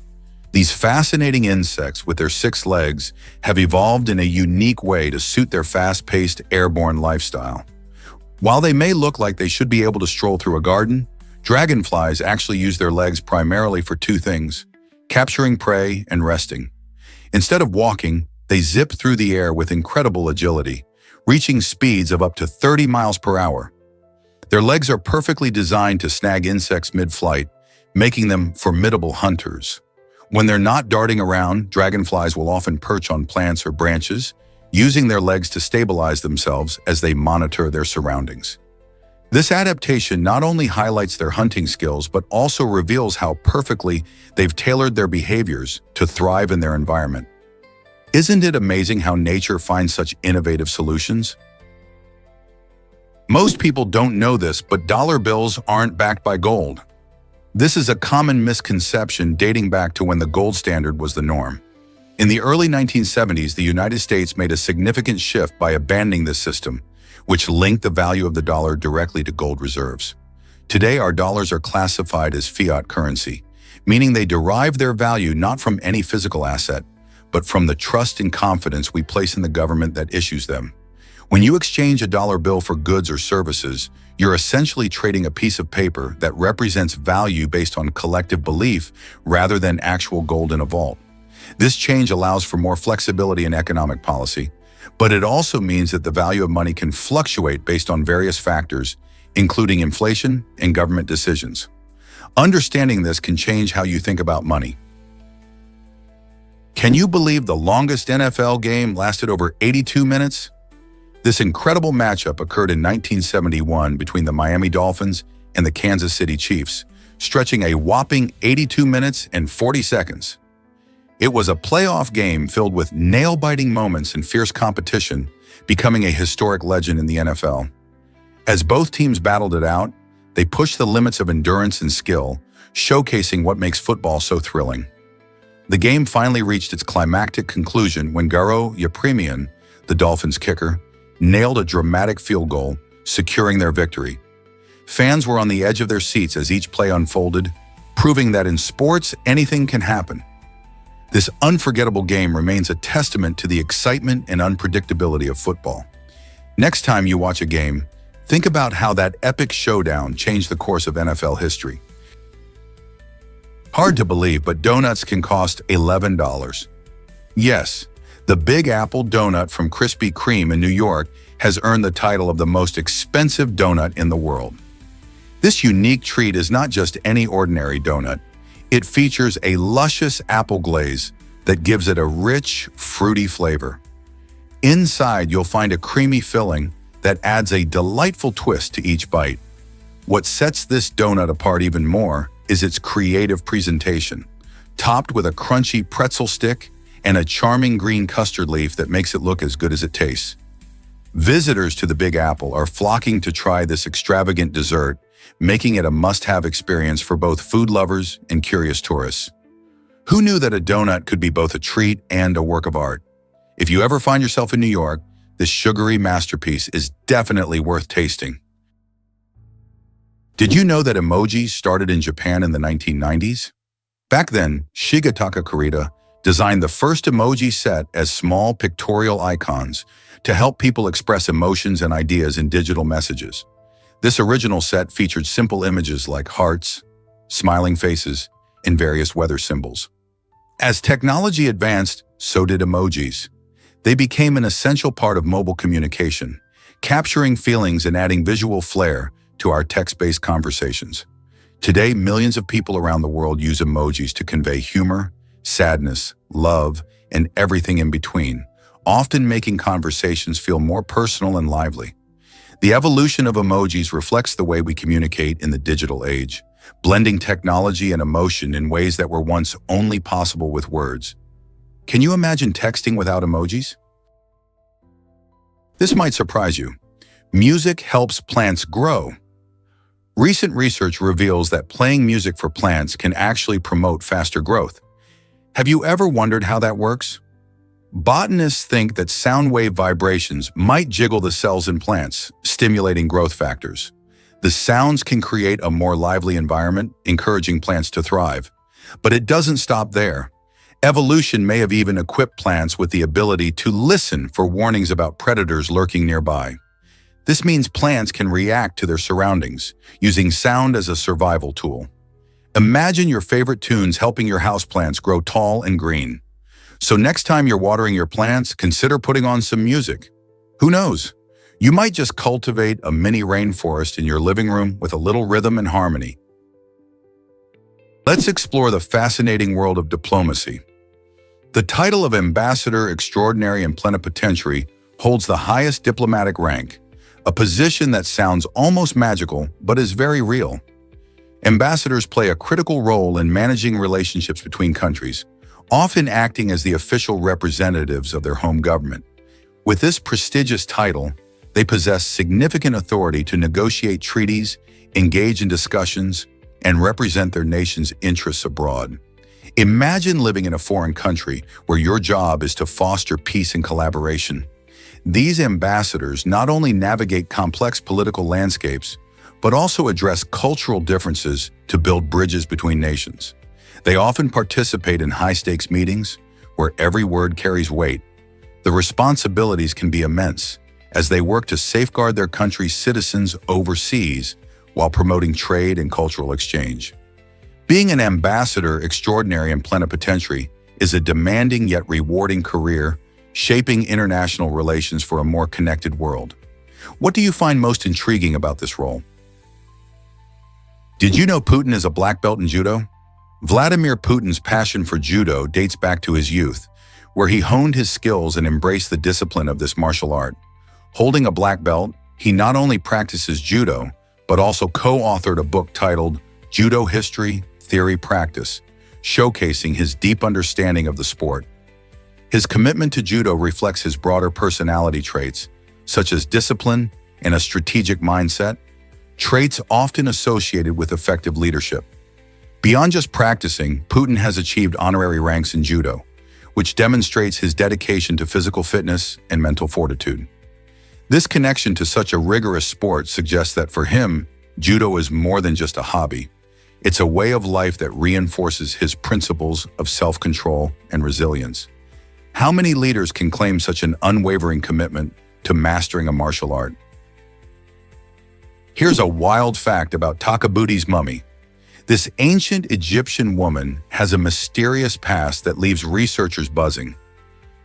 These fascinating insects with their 6 legs have evolved in a unique way to suit their fast-paced airborne lifestyle. While they may look like they should be able to stroll through a garden, dragonflies actually use their legs primarily for 2 things: capturing prey and resting. Instead of walking, they zip through the air with incredible agility, reaching speeds of up to 30 miles per hour. Their legs are perfectly designed to snag insects mid-flight, making them formidable hunters. When they're not darting around, dragonflies will often perch on plants or branches, using their legs to stabilize themselves as they monitor their surroundings. This adaptation not only highlights their hunting skills, but also reveals how perfectly they've tailored their behaviors to thrive in their environment. Isn't it amazing how nature finds such innovative solutions? Most people don't know this, but dollar bills aren't backed by gold. This is a common misconception dating back to when the gold standard was the norm. In the early 1970s, the United States made a significant shift by abandoning this system, which linked the value of the dollar directly to gold reserves. Today, our dollars are classified as fiat currency, meaning they derive their value not from any physical asset, but from the trust and confidence we place in the government that issues them. When you exchange a dollar bill for goods or services, you're essentially trading a piece of paper that represents value based on collective belief rather than actual gold in a vault. This change allows for more flexibility in economic policy, but it also means that the value of money can fluctuate based on various factors, including inflation and government decisions. Understanding this can change how you think about money. Can you believe the longest NFL game lasted over 82 minutes? This incredible matchup occurred in 1971 between the Miami Dolphins and the Kansas City Chiefs, stretching a whopping 82 minutes and 40 seconds. It was a playoff game filled with nail-biting moments and fierce competition, becoming a historic legend in the NFL. As both teams battled it out, they pushed the limits of endurance and skill, showcasing what makes football so thrilling. The game finally reached its climactic conclusion when Garo Yepremian, the Dolphins kicker, nailed a dramatic field goal, securing their victory. Fans were on the edge of their seats as each play unfolded, proving that in sports, anything can happen. This unforgettable game remains a testament to the excitement and unpredictability of football. Next time you watch a game, think about how that epic showdown changed the course of NFL history. Hard to believe, but donuts can cost $11. Yes, the Big Apple donut from Krispy Kreme in New York has earned the title of the most expensive donut in the world. This unique treat is not just any ordinary donut. It features a luscious apple glaze that gives it a rich, fruity flavor. Inside, you'll find a creamy filling that adds a delightful twist to each bite. What sets this donut apart even more is its creative presentation. Topped with a crunchy pretzel stick and a charming green custard leaf that makes it look as good as it tastes. Visitors to the Big Apple are flocking to try this extravagant dessert, making it a must-have experience for both food lovers and curious tourists. Who knew that a donut could be both a treat and a work of art? If you ever find yourself in New York, this sugary masterpiece is definitely worth tasting. Did you know that emojis started in Japan in the 1990s? Back then, Shigetaka Kurita designed the first emoji set as small pictorial icons to help people express emotions and ideas in digital messages. This original set featured simple images like hearts, smiling faces, and various weather symbols. As technology advanced, so did emojis. They became an essential part of mobile communication, capturing feelings and adding visual flair to our text-based conversations. Today, millions of people around the world use emojis to convey humor, sadness, love, and everything in between, often making conversations feel more personal and lively. The evolution of emojis reflects the way we communicate in the digital age, blending technology and emotion in ways that were once only possible with words. Can you imagine texting without emojis? This might surprise you. Music helps plants grow. Recent research reveals that playing music for plants can actually promote faster growth. Have you ever wondered how that works? Botanists think that sound wave vibrations might jiggle the cells in plants, stimulating growth factors. The sounds can create a more lively environment, encouraging plants to thrive. But it doesn't stop there. Evolution may have even equipped plants with the ability to listen for warnings about predators lurking nearby. This means plants can react to their surroundings, using sound as a survival tool. Imagine your favorite tunes helping your houseplants grow tall and green. So next time you're watering your plants, consider putting on some music. Who knows? You might just cultivate a mini rainforest in your living room with a little rhythm and harmony. Let's explore the fascinating world of diplomacy. The title of Ambassador Extraordinary and Plenipotentiary holds the highest diplomatic rank, a position that sounds almost magical but is very real. Ambassadors play a critical role in managing relationships between countries, often acting as the official representatives of their home government. With this prestigious title, they possess significant authority to negotiate treaties, engage in discussions, and represent their nation's interests abroad. Imagine living in a foreign country where your job is to foster peace and collaboration. These ambassadors not only navigate complex political landscapes, but also address cultural differences to build bridges between nations. They often participate in high-stakes meetings where every word carries weight. The responsibilities can be immense as they work to safeguard their country's citizens overseas while promoting trade and cultural exchange. Being an ambassador extraordinary and plenipotentiary is a demanding yet rewarding career, shaping international relations for a more connected world. What do you find most intriguing about this role? Did you know Putin is a black belt in judo? Vladimir Putin's passion for judo dates back to his youth, where he honed his skills and embraced the discipline of this martial art. Holding a black belt, he not only practices judo, but also co-authored a book titled Judo History, Theory, Practice, showcasing his deep understanding of the sport. His commitment to judo reflects his broader personality traits, such as discipline and a strategic mindset, traits often associated with effective leadership. Beyond just practicing, Putin has achieved honorary ranks in judo, which demonstrates his dedication to physical fitness and mental fortitude. This connection to such a rigorous sport suggests that for him, judo is more than just a hobby. It's a way of life that reinforces his principles of self-control and resilience. How many leaders can claim such an unwavering commitment to mastering a martial art? Here's a wild fact about Takabuti's mummy. This ancient Egyptian woman has a mysterious past that leaves researchers buzzing.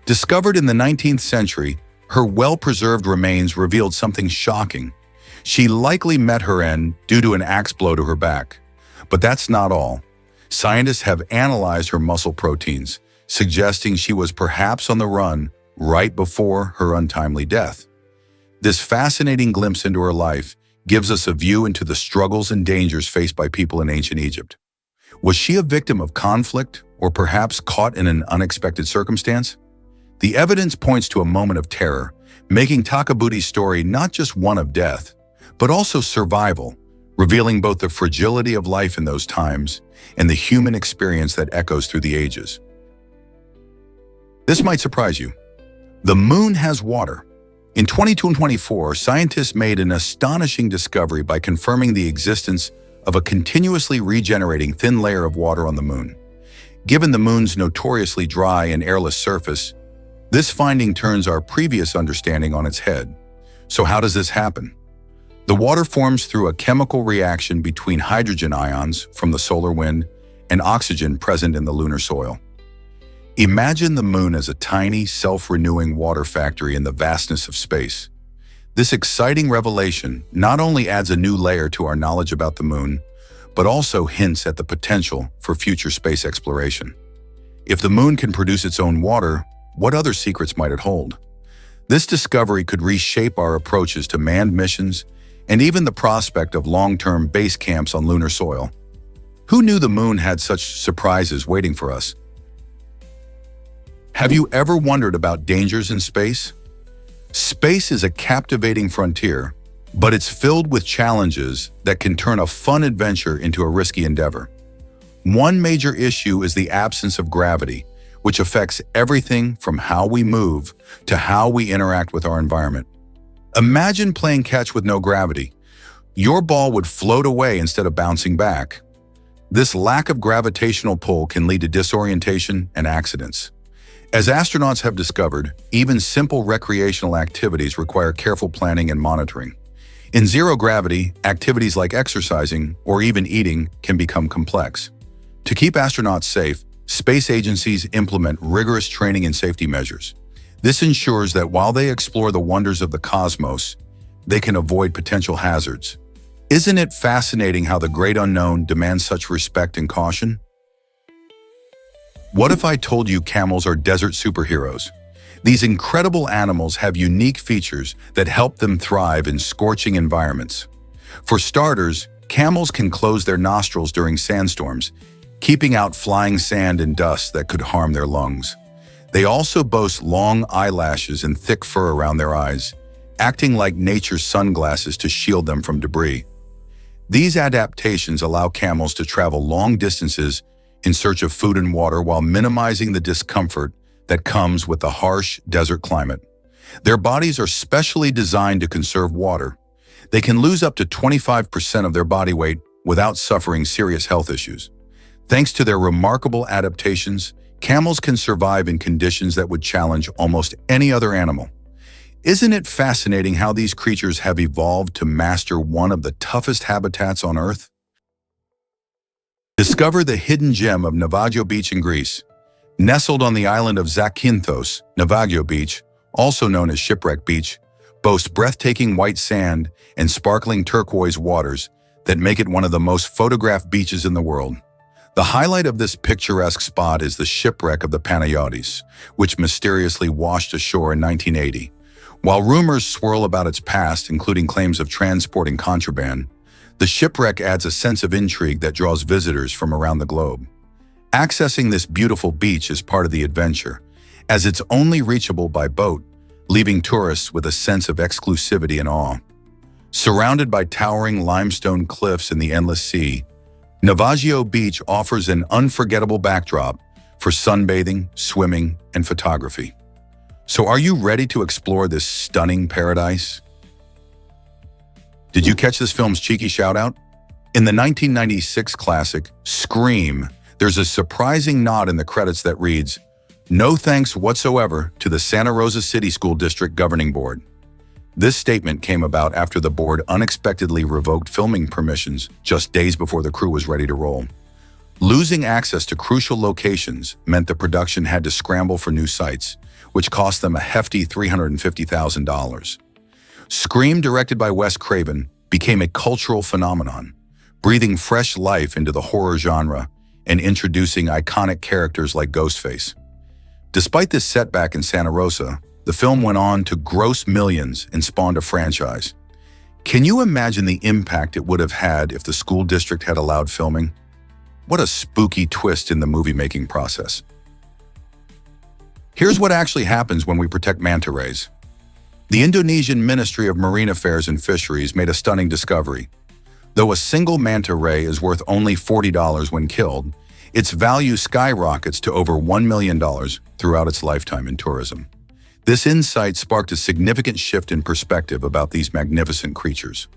Discovered in the 19th century, her well-preserved remains revealed something shocking. She likely met her end due to an axe blow to her back. But that's not all. Scientists have analyzed her muscle proteins, suggesting she was perhaps on the run right before her untimely death. This fascinating glimpse into her life gives us a view into the struggles and dangers faced by people in ancient Egypt. Was she a victim of conflict or perhaps caught in an unexpected circumstance? The evidence points to a moment of terror, making Takabuti's story not just one of death, but also survival, revealing both the fragility of life in those times and the human experience that echoes through the ages. This might surprise you. The moon has water. In 2024, scientists made an astonishing discovery by confirming the existence of a continuously regenerating thin layer of water on the moon. Given the moon's notoriously dry and airless surface, this finding turns our previous understanding on its head. So how does this happen? The water forms through a chemical reaction between hydrogen ions from the solar wind and oxygen present in the lunar soil. Imagine the moon as a tiny, self-renewing water factory in the vastness of space. This exciting revelation not only adds a new layer to our knowledge about the moon, but also hints at the potential for future space exploration. If the moon can produce its own water, what other secrets might it hold? This discovery could reshape our approaches to manned missions and even the prospect of long-term base camps on lunar soil. Who knew the moon had such surprises waiting for us? Have you ever wondered about dangers in space? Space is a captivating frontier, but it's filled with challenges that can turn a fun adventure into a risky endeavor. One major issue is the absence of gravity, which affects everything from how we move to how we interact with our environment. Imagine playing catch with no gravity. Your ball would float away instead of bouncing back. This lack of gravitational pull can lead to disorientation and accidents. As astronauts have discovered, even simple recreational activities require careful planning and monitoring. In zero gravity, activities like exercising or even eating can become complex. To keep astronauts safe, space agencies implement rigorous training and safety measures. This ensures that while they explore the wonders of the cosmos, they can avoid potential hazards. Isn't it fascinating how the great unknown demands such respect and caution? What if I told you camels are desert superheroes? These incredible animals have unique features that help them thrive in scorching environments. For starters, camels can close their nostrils during sandstorms, keeping out flying sand and dust that could harm their lungs. They also boast long eyelashes and thick fur around their eyes, acting like nature's sunglasses to shield them from debris. These adaptations allow camels to travel long distances in search of food and water while minimizing the discomfort that comes with the harsh desert climate. Their bodies are specially designed to conserve water. They can lose up to 25% of their body weight without suffering serious health issues. Thanks to their remarkable adaptations, camels can survive in conditions that would challenge almost any other animal. Isn't it fascinating how these creatures have evolved to master one of the toughest habitats on Earth? Discover the hidden gem of Navajo Beach in Greece. Nestled on the island of Zakynthos, Navajo Beach, also known as Shipwreck Beach, boasts breathtaking white sand and sparkling turquoise waters that make it one of the most photographed beaches in the world. The highlight of this picturesque spot is the shipwreck of the Panayotis, which mysteriously washed ashore in 1980. While rumors swirl about its past, including claims of transporting contraband, the shipwreck adds a sense of intrigue that draws visitors from around the globe. Accessing this beautiful beach is part of the adventure, as it's only reachable by boat, leaving tourists with a sense of exclusivity and awe. Surrounded by towering limestone cliffs and the endless sea, Navajo Beach offers an unforgettable backdrop for sunbathing, swimming, and photography. So are you ready to explore this stunning paradise? Did you catch this film's cheeky shout-out? In the 1996 classic, Scream, there's a surprising nod in the credits that reads, "No thanks whatsoever to the Santa Rosa City School District Governing Board." This statement came about after the board unexpectedly revoked filming permissions just days before the crew was ready to roll. Losing access to crucial locations meant the production had to scramble for new sites, which cost them a hefty $350,000. Scream, directed by Wes Craven, became a cultural phenomenon, breathing fresh life into the horror genre and introducing iconic characters like Ghostface. Despite this setback in Santa Rosa, the film went on to gross millions and spawned a franchise. Can you imagine the impact it would have had if the school district had allowed filming? What a spooky twist in the movie-making process. Here's what actually happens when we protect manta rays. The Indonesian Ministry of Marine Affairs and Fisheries made a stunning discovery. Though a single manta ray is worth only $40 when killed, its value skyrockets to over $1 million throughout its lifetime in tourism. This insight sparked a significant shift in perspective about these magnificent creatures.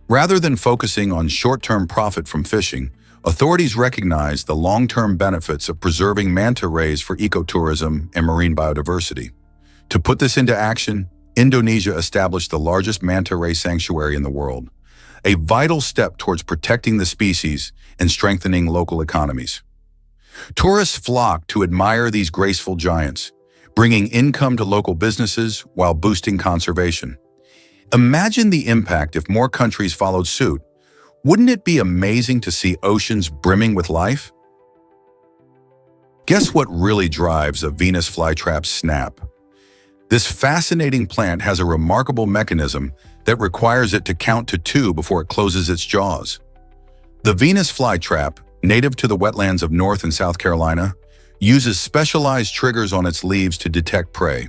Rather than focusing on short-term profit from fishing, authorities recognized the long-term benefits of preserving manta rays for ecotourism and marine biodiversity. To put this into action, Indonesia established the largest manta ray sanctuary in the world, a vital step towards protecting the species and strengthening local economies. Tourists flock to admire these graceful giants, bringing income to local businesses while boosting conservation. Imagine the impact if more countries followed suit. Wouldn't it be amazing to see oceans brimming with life? Guess what really drives a Venus flytrap's snap? This fascinating plant has a remarkable mechanism that requires it to count to 2 before it closes its jaws. The Venus flytrap, native to the wetlands of North and South Carolina, uses specialized triggers on its leaves to detect prey.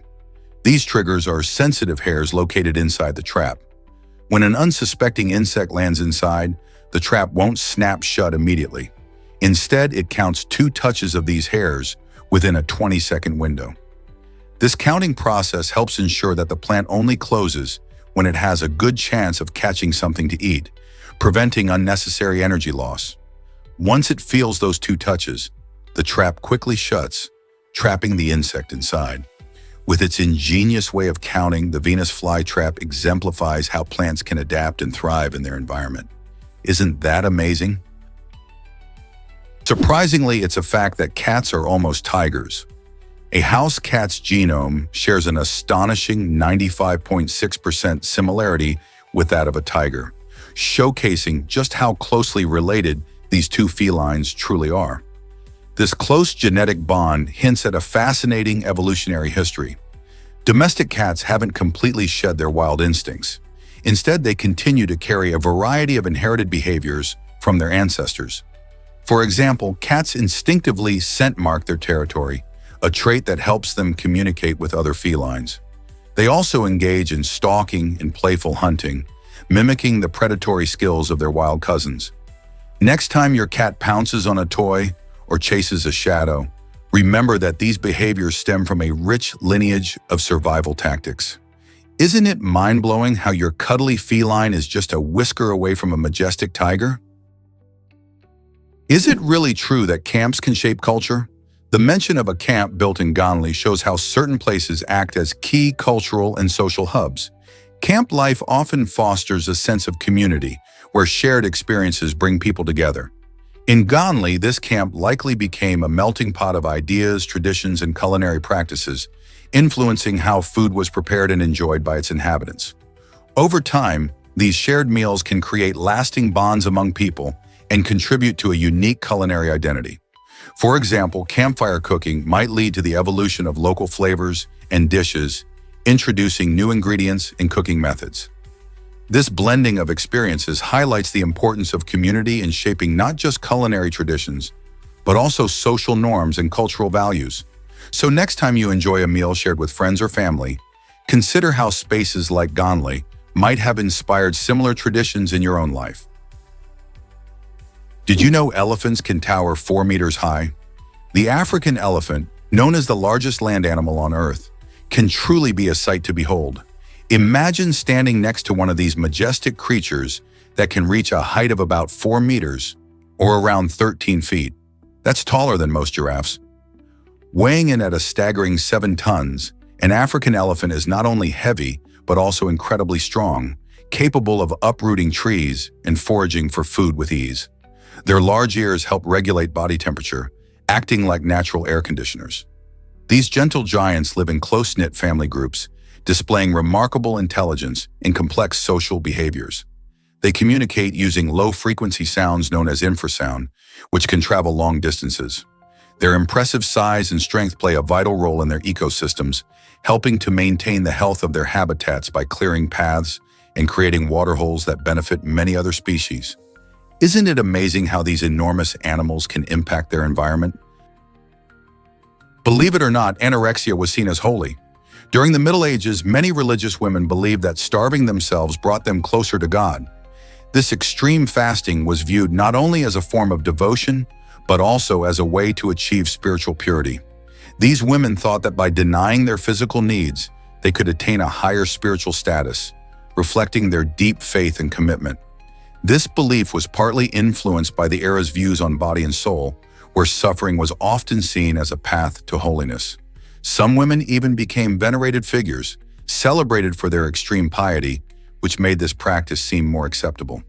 These triggers are sensitive hairs located inside the trap. When an unsuspecting insect lands inside, the trap won't snap shut immediately. Instead, it counts 2 touches of these hairs within a 20-second window. This counting process helps ensure that the plant only closes when it has a good chance of catching something to eat, preventing unnecessary energy loss. Once it feels those 2 touches, the trap quickly shuts, trapping the insect inside. With its ingenious way of counting, the Venus flytrap exemplifies how plants can adapt and thrive in their environment. Isn't that amazing? Surprisingly, it's a fact that cats are almost tigers. A house cat's genome shares an astonishing 95.6% similarity with that of a tiger, showcasing just how closely related these 2 felines truly are. This close genetic bond hints at a fascinating evolutionary history. Domestic cats haven't completely shed their wild instincts. Instead, they continue to carry a variety of inherited behaviors from their ancestors. For example, cats instinctively scent mark their territory, a trait that helps them communicate with other felines. They also engage in stalking and playful hunting, mimicking the predatory skills of their wild cousins. Next time your cat pounces on a toy or chases a shadow, remember that these behaviors stem from a rich lineage of survival tactics. Isn't it mind-blowing how your cuddly feline is just a whisker away from a majestic tiger? Is it really true that camps can shape culture? The mention of a camp built in Ganli shows how certain places act as key cultural and social hubs. Camp life often fosters a sense of community, where shared experiences bring people together. In Ganli, this camp likely became a melting pot of ideas, traditions, and culinary practices, influencing how food was prepared and enjoyed by its inhabitants. Over time, these shared meals can create lasting bonds among people and contribute to a unique culinary identity. For example, campfire cooking might lead to the evolution of local flavors and dishes, introducing new ingredients and cooking methods. This blending of experiences highlights the importance of community in shaping not just culinary traditions, but also social norms and cultural values. So next time you enjoy a meal shared with friends or family, consider how spaces like Ganli might have inspired similar traditions in your own life. Did you know elephants can tower 4 meters high? The African elephant, known as the largest land animal on Earth, can truly be a sight to behold. Imagine standing next to one of these majestic creatures that can reach a height of about 4 meters, or around 13 feet. That's taller than most giraffes. Weighing in at a staggering 7 tons, an African elephant is not only heavy, but also incredibly strong, capable of uprooting trees and foraging for food with ease. Their large ears help regulate body temperature, acting like natural air conditioners. These gentle giants live in close-knit family groups, displaying remarkable intelligence and complex social behaviors. They communicate using low-frequency sounds known as infrasound, which can travel long distances. Their impressive size and strength play a vital role in their ecosystems, helping to maintain the health of their habitats by clearing paths and creating waterholes that benefit many other species. Isn't it amazing how these enormous animals can impact their environment? Believe it or not, anorexia was seen as holy. During the Middle Ages, many religious women believed that starving themselves brought them closer to God. This extreme fasting was viewed not only as a form of devotion, but also as a way to achieve spiritual purity. These women thought that by denying their physical needs, they could attain a higher spiritual status, reflecting their deep faith and commitment. This belief was partly influenced by the era's views on body and soul, where suffering was often seen as a path to holiness. Some women even became venerated figures, celebrated for their extreme piety, which made this practice seem more acceptable.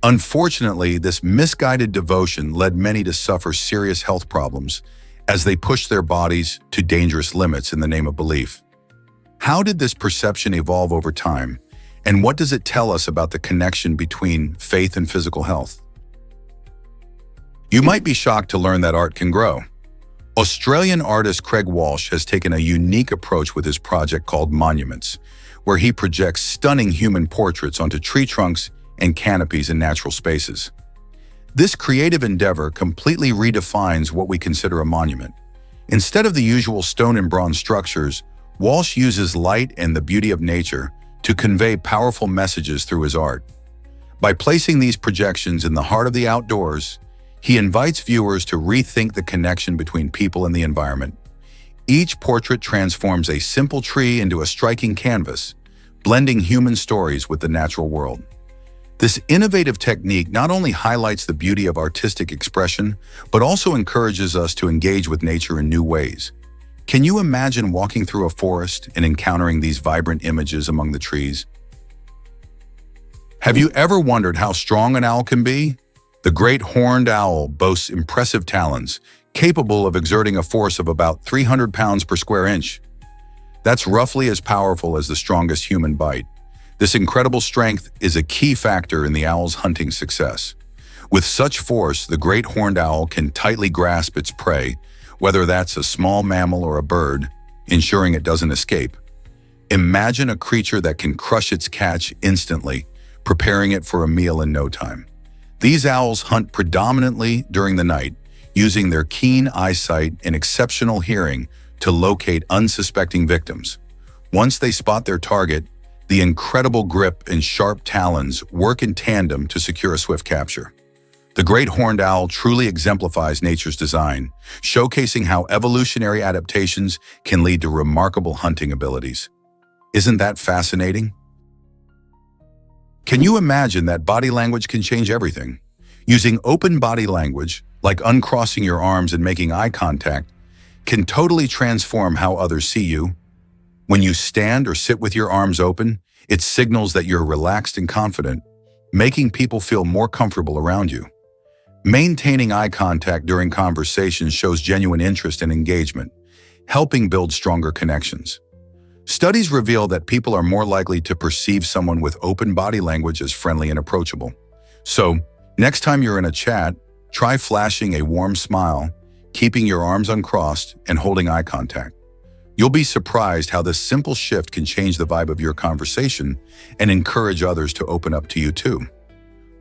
Unfortunately, this misguided devotion led many to suffer serious health problems as they pushed their bodies to dangerous limits in the name of belief. How did this perception evolve over time, and what does it tell us about the connection between faith and physical health? You might be shocked to learn that art can grow. Australian artist Craig Walsh has taken a unique approach with his project called Monuments, where he projects stunning human portraits onto tree trunks and canopies in natural spaces. This creative endeavor completely redefines what we consider a monument. Instead of the usual stone and bronze structures, Walsh uses light and the beauty of nature to convey powerful messages through his art. By placing these projections in the heart of the outdoors, he invites viewers to rethink the connection between people and the environment. Each portrait transforms a simple tree into a striking canvas, blending human stories with the natural world. This innovative technique not only highlights the beauty of artistic expression, but also encourages us to engage with nature in new ways. Can you imagine walking through a forest and encountering these vibrant images among the trees? Have you ever wondered how strong an owl can be? The great horned owl boasts impressive talons, capable of exerting a force of about 300 pounds per square inch. That's roughly as powerful as the strongest human bite. This incredible strength is a key factor in the owl's hunting success. With such force, the great horned owl can tightly grasp its prey, whether that's a small mammal or a bird, ensuring it doesn't escape. Imagine a creature that can crush its catch instantly, preparing it for a meal in no time. These owls hunt predominantly during the night, using their keen eyesight and exceptional hearing to locate unsuspecting victims. Once they spot their target, the incredible grip and sharp talons work in tandem to secure a swift capture. The great horned owl truly exemplifies nature's design, showcasing how evolutionary adaptations can lead to remarkable hunting abilities. Isn't that fascinating? Can you imagine that body language can change everything? Using open body language, like uncrossing your arms and making eye contact, can totally transform how others see you. When you stand or sit with your arms open, it signals that you're relaxed and confident, making people feel more comfortable around you. Maintaining eye contact during conversations shows genuine interest and engagement, helping build stronger connections. Studies reveal that people are more likely to perceive someone with open body language as friendly and approachable. So, next time you're in a chat, try flashing a warm smile, keeping your arms uncrossed, and holding eye contact. You'll be surprised how this simple shift can change the vibe of your conversation and encourage others to open up to you too.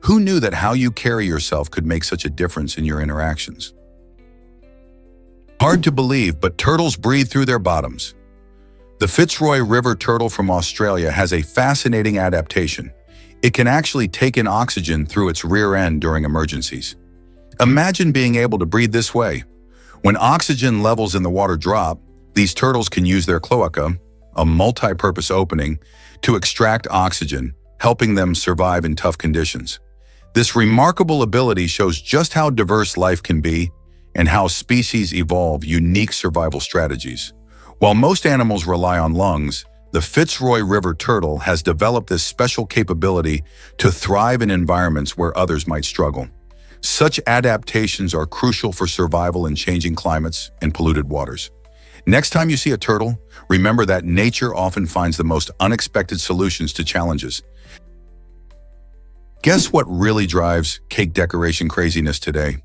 Who knew that how you carry yourself could make such a difference in your interactions? Hard to believe, but turtles breathe through their bottoms. The Fitzroy River turtle from Australia has a fascinating adaptation. It can actually take in oxygen through its rear end during emergencies. Imagine being able to breathe this way. When oxygen levels in the water drop, these turtles can use their cloaca, a multi-purpose opening, to extract oxygen, helping them survive in tough conditions. This remarkable ability shows just how diverse life can be and how species evolve unique survival strategies. While most animals rely on lungs, the Fitzroy River turtle has developed this special capability to thrive in environments where others might struggle. Such adaptations are crucial for survival in changing climates and polluted waters. Next time you see a turtle, remember that nature often finds the most unexpected solutions to challenges. Guess what really drives cake decoration craziness today?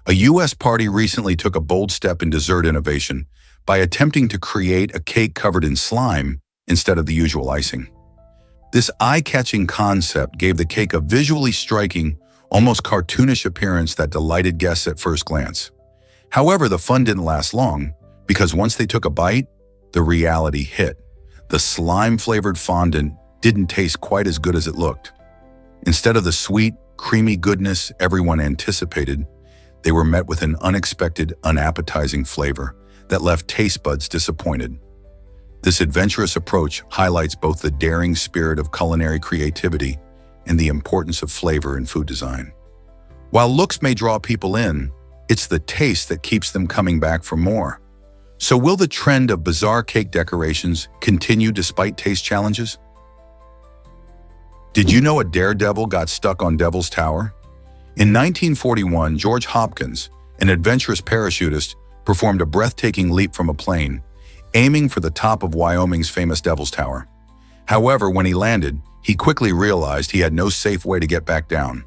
A U.S. party recently took a bold step in dessert innovation by attempting to create a cake covered in slime instead of the usual icing. This eye-catching concept gave the cake a visually striking, almost cartoonish appearance that delighted guests at first glance. However, the fun didn't last long, because once they took a bite, the reality hit. The slime-flavored fondant didn't taste quite as good as it looked. Instead of the sweet, creamy goodness everyone anticipated, they were met with an unexpected, unappetizing flavor that left taste buds disappointed. This adventurous approach highlights both the daring spirit of culinary creativity and the importance of flavor in food design. While looks may draw people in, it's the taste that keeps them coming back for more. So will the trend of bizarre cake decorations continue despite taste challenges? Did you know a daredevil got stuck on Devil's Tower? In 1941, George Hopkins, an adventurous parachutist, performed a breathtaking leap from a plane, aiming for the top of Wyoming's famous Devil's Tower. However, when he landed, he quickly realized he had no safe way to get back down.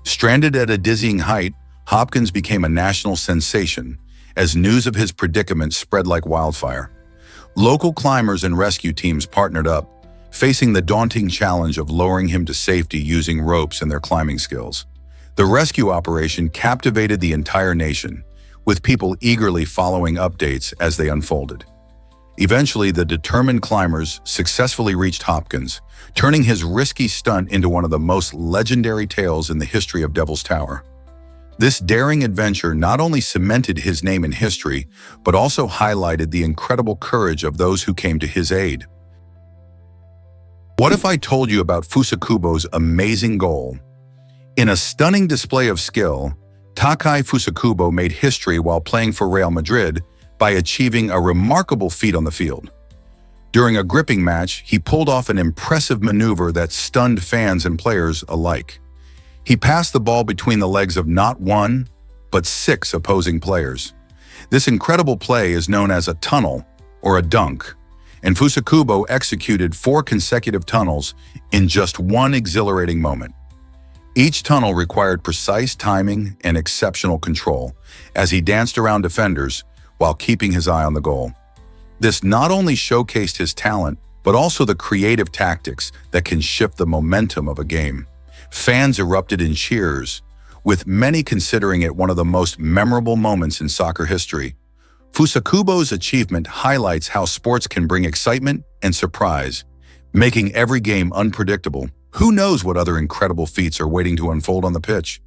Stranded at a dizzying height, Hopkins became a national sensation as news of his predicament spread like wildfire. Local climbers and rescue teams partnered up, facing the daunting challenge of lowering him to safety using ropes and their climbing skills. The rescue operation captivated the entire nation, with people eagerly following updates as they unfolded. Eventually, the determined climbers successfully reached Hopkins, turning his risky stunt into one of the most legendary tales in the history of Devil's Tower. This daring adventure not only cemented his name in history, but also highlighted the incredible courage of those who came to his aid. What if I told you about Fusakubo's amazing goal? In a stunning display of skill, Takai Fusakubo made history while playing for Real Madrid by achieving a remarkable feat on the field. During a gripping match, he pulled off an impressive maneuver that stunned fans and players alike. He passed the ball between the legs of not one, but 6 opposing players. This incredible play is known as a tunnel or a dunk, and Fusakubo executed 4 consecutive tunnels in just one exhilarating moment. Each tunnel required precise timing and exceptional control as he danced around defenders while keeping his eye on the goal. This not only showcased his talent, but also the creative tactics that can shift the momentum of a game. Fans erupted in cheers, with many considering it one of the most memorable moments in soccer history. Fusakubo's achievement highlights how sports can bring excitement and surprise, making every game unpredictable. Who knows what other incredible feats are waiting to unfold on the pitch?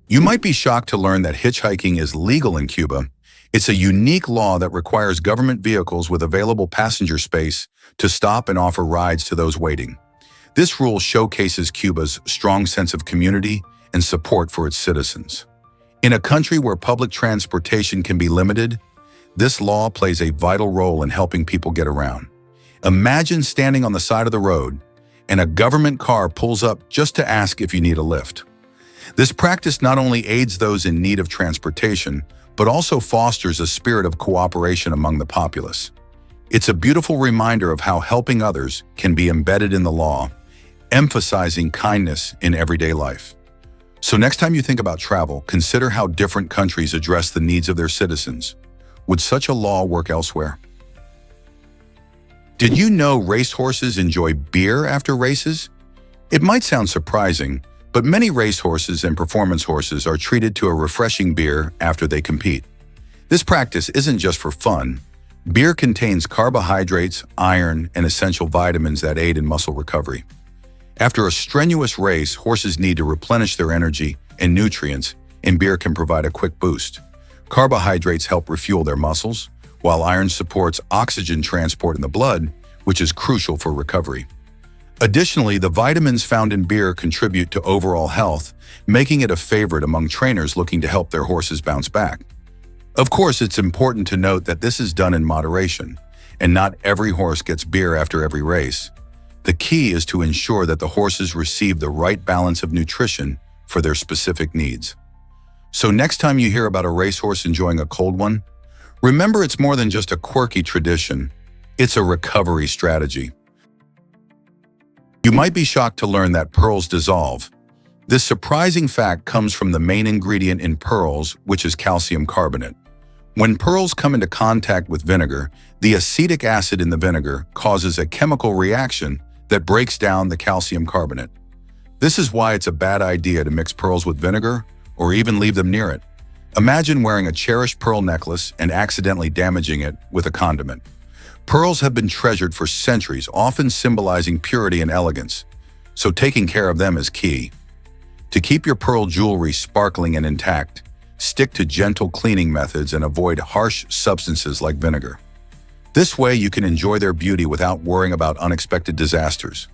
You might be shocked to learn that hitchhiking is legal in Cuba. It's a unique law that requires government vehicles with available passenger space to stop and offer rides to those waiting. This rule showcases Cuba's strong sense of community and support for its citizens. In a country where public transportation can be limited, this law plays a vital role in helping people get around. Imagine standing on the side of the road and a government car pulls up just to ask if you need a lift. This practice not only aids those in need of transportation, but also fosters a spirit of cooperation among the populace. It's a beautiful reminder of how helping others can be embedded in the law, emphasizing kindness in everyday life. So next time you think about travel, consider how different countries address the needs of their citizens. Would such a law work elsewhere? Did you know racehorses enjoy beer after races? It might sound surprising, but many racehorses and performance horses are treated to a refreshing beer after they compete. This practice isn't just for fun. Beer contains carbohydrates, iron, and essential vitamins that aid in muscle recovery. After a strenuous race, horses need to replenish their energy and nutrients, and beer can provide a quick boost. Carbohydrates help refuel their muscles, while iron supports oxygen transport in the blood, which is crucial for recovery. Additionally, the vitamins found in beer contribute to overall health, making it a favorite among trainers looking to help their horses bounce back. Of course, it's important to note that this is done in moderation, and not every horse gets beer after every race. The key is to ensure that the horses receive the right balance of nutrition for their specific needs. So next time you hear about a racehorse enjoying a cold one, remember it's more than just a quirky tradition, it's a recovery strategy. You might be shocked to learn that pearls dissolve. This surprising fact comes from the main ingredient in pearls, which is calcium carbonate. When pearls come into contact with vinegar, the acetic acid in the vinegar causes a chemical reaction that breaks down the calcium carbonate. This is why it's a bad idea to mix pearls with vinegar or even leave them near it. Imagine wearing a cherished pearl necklace and accidentally damaging it with a condiment. Pearls have been treasured for centuries, often symbolizing purity and elegance, so taking care of them is key. To keep your pearl jewelry sparkling and intact, stick to gentle cleaning methods and avoid harsh substances like vinegar. This way you can enjoy their beauty without worrying about unexpected disasters.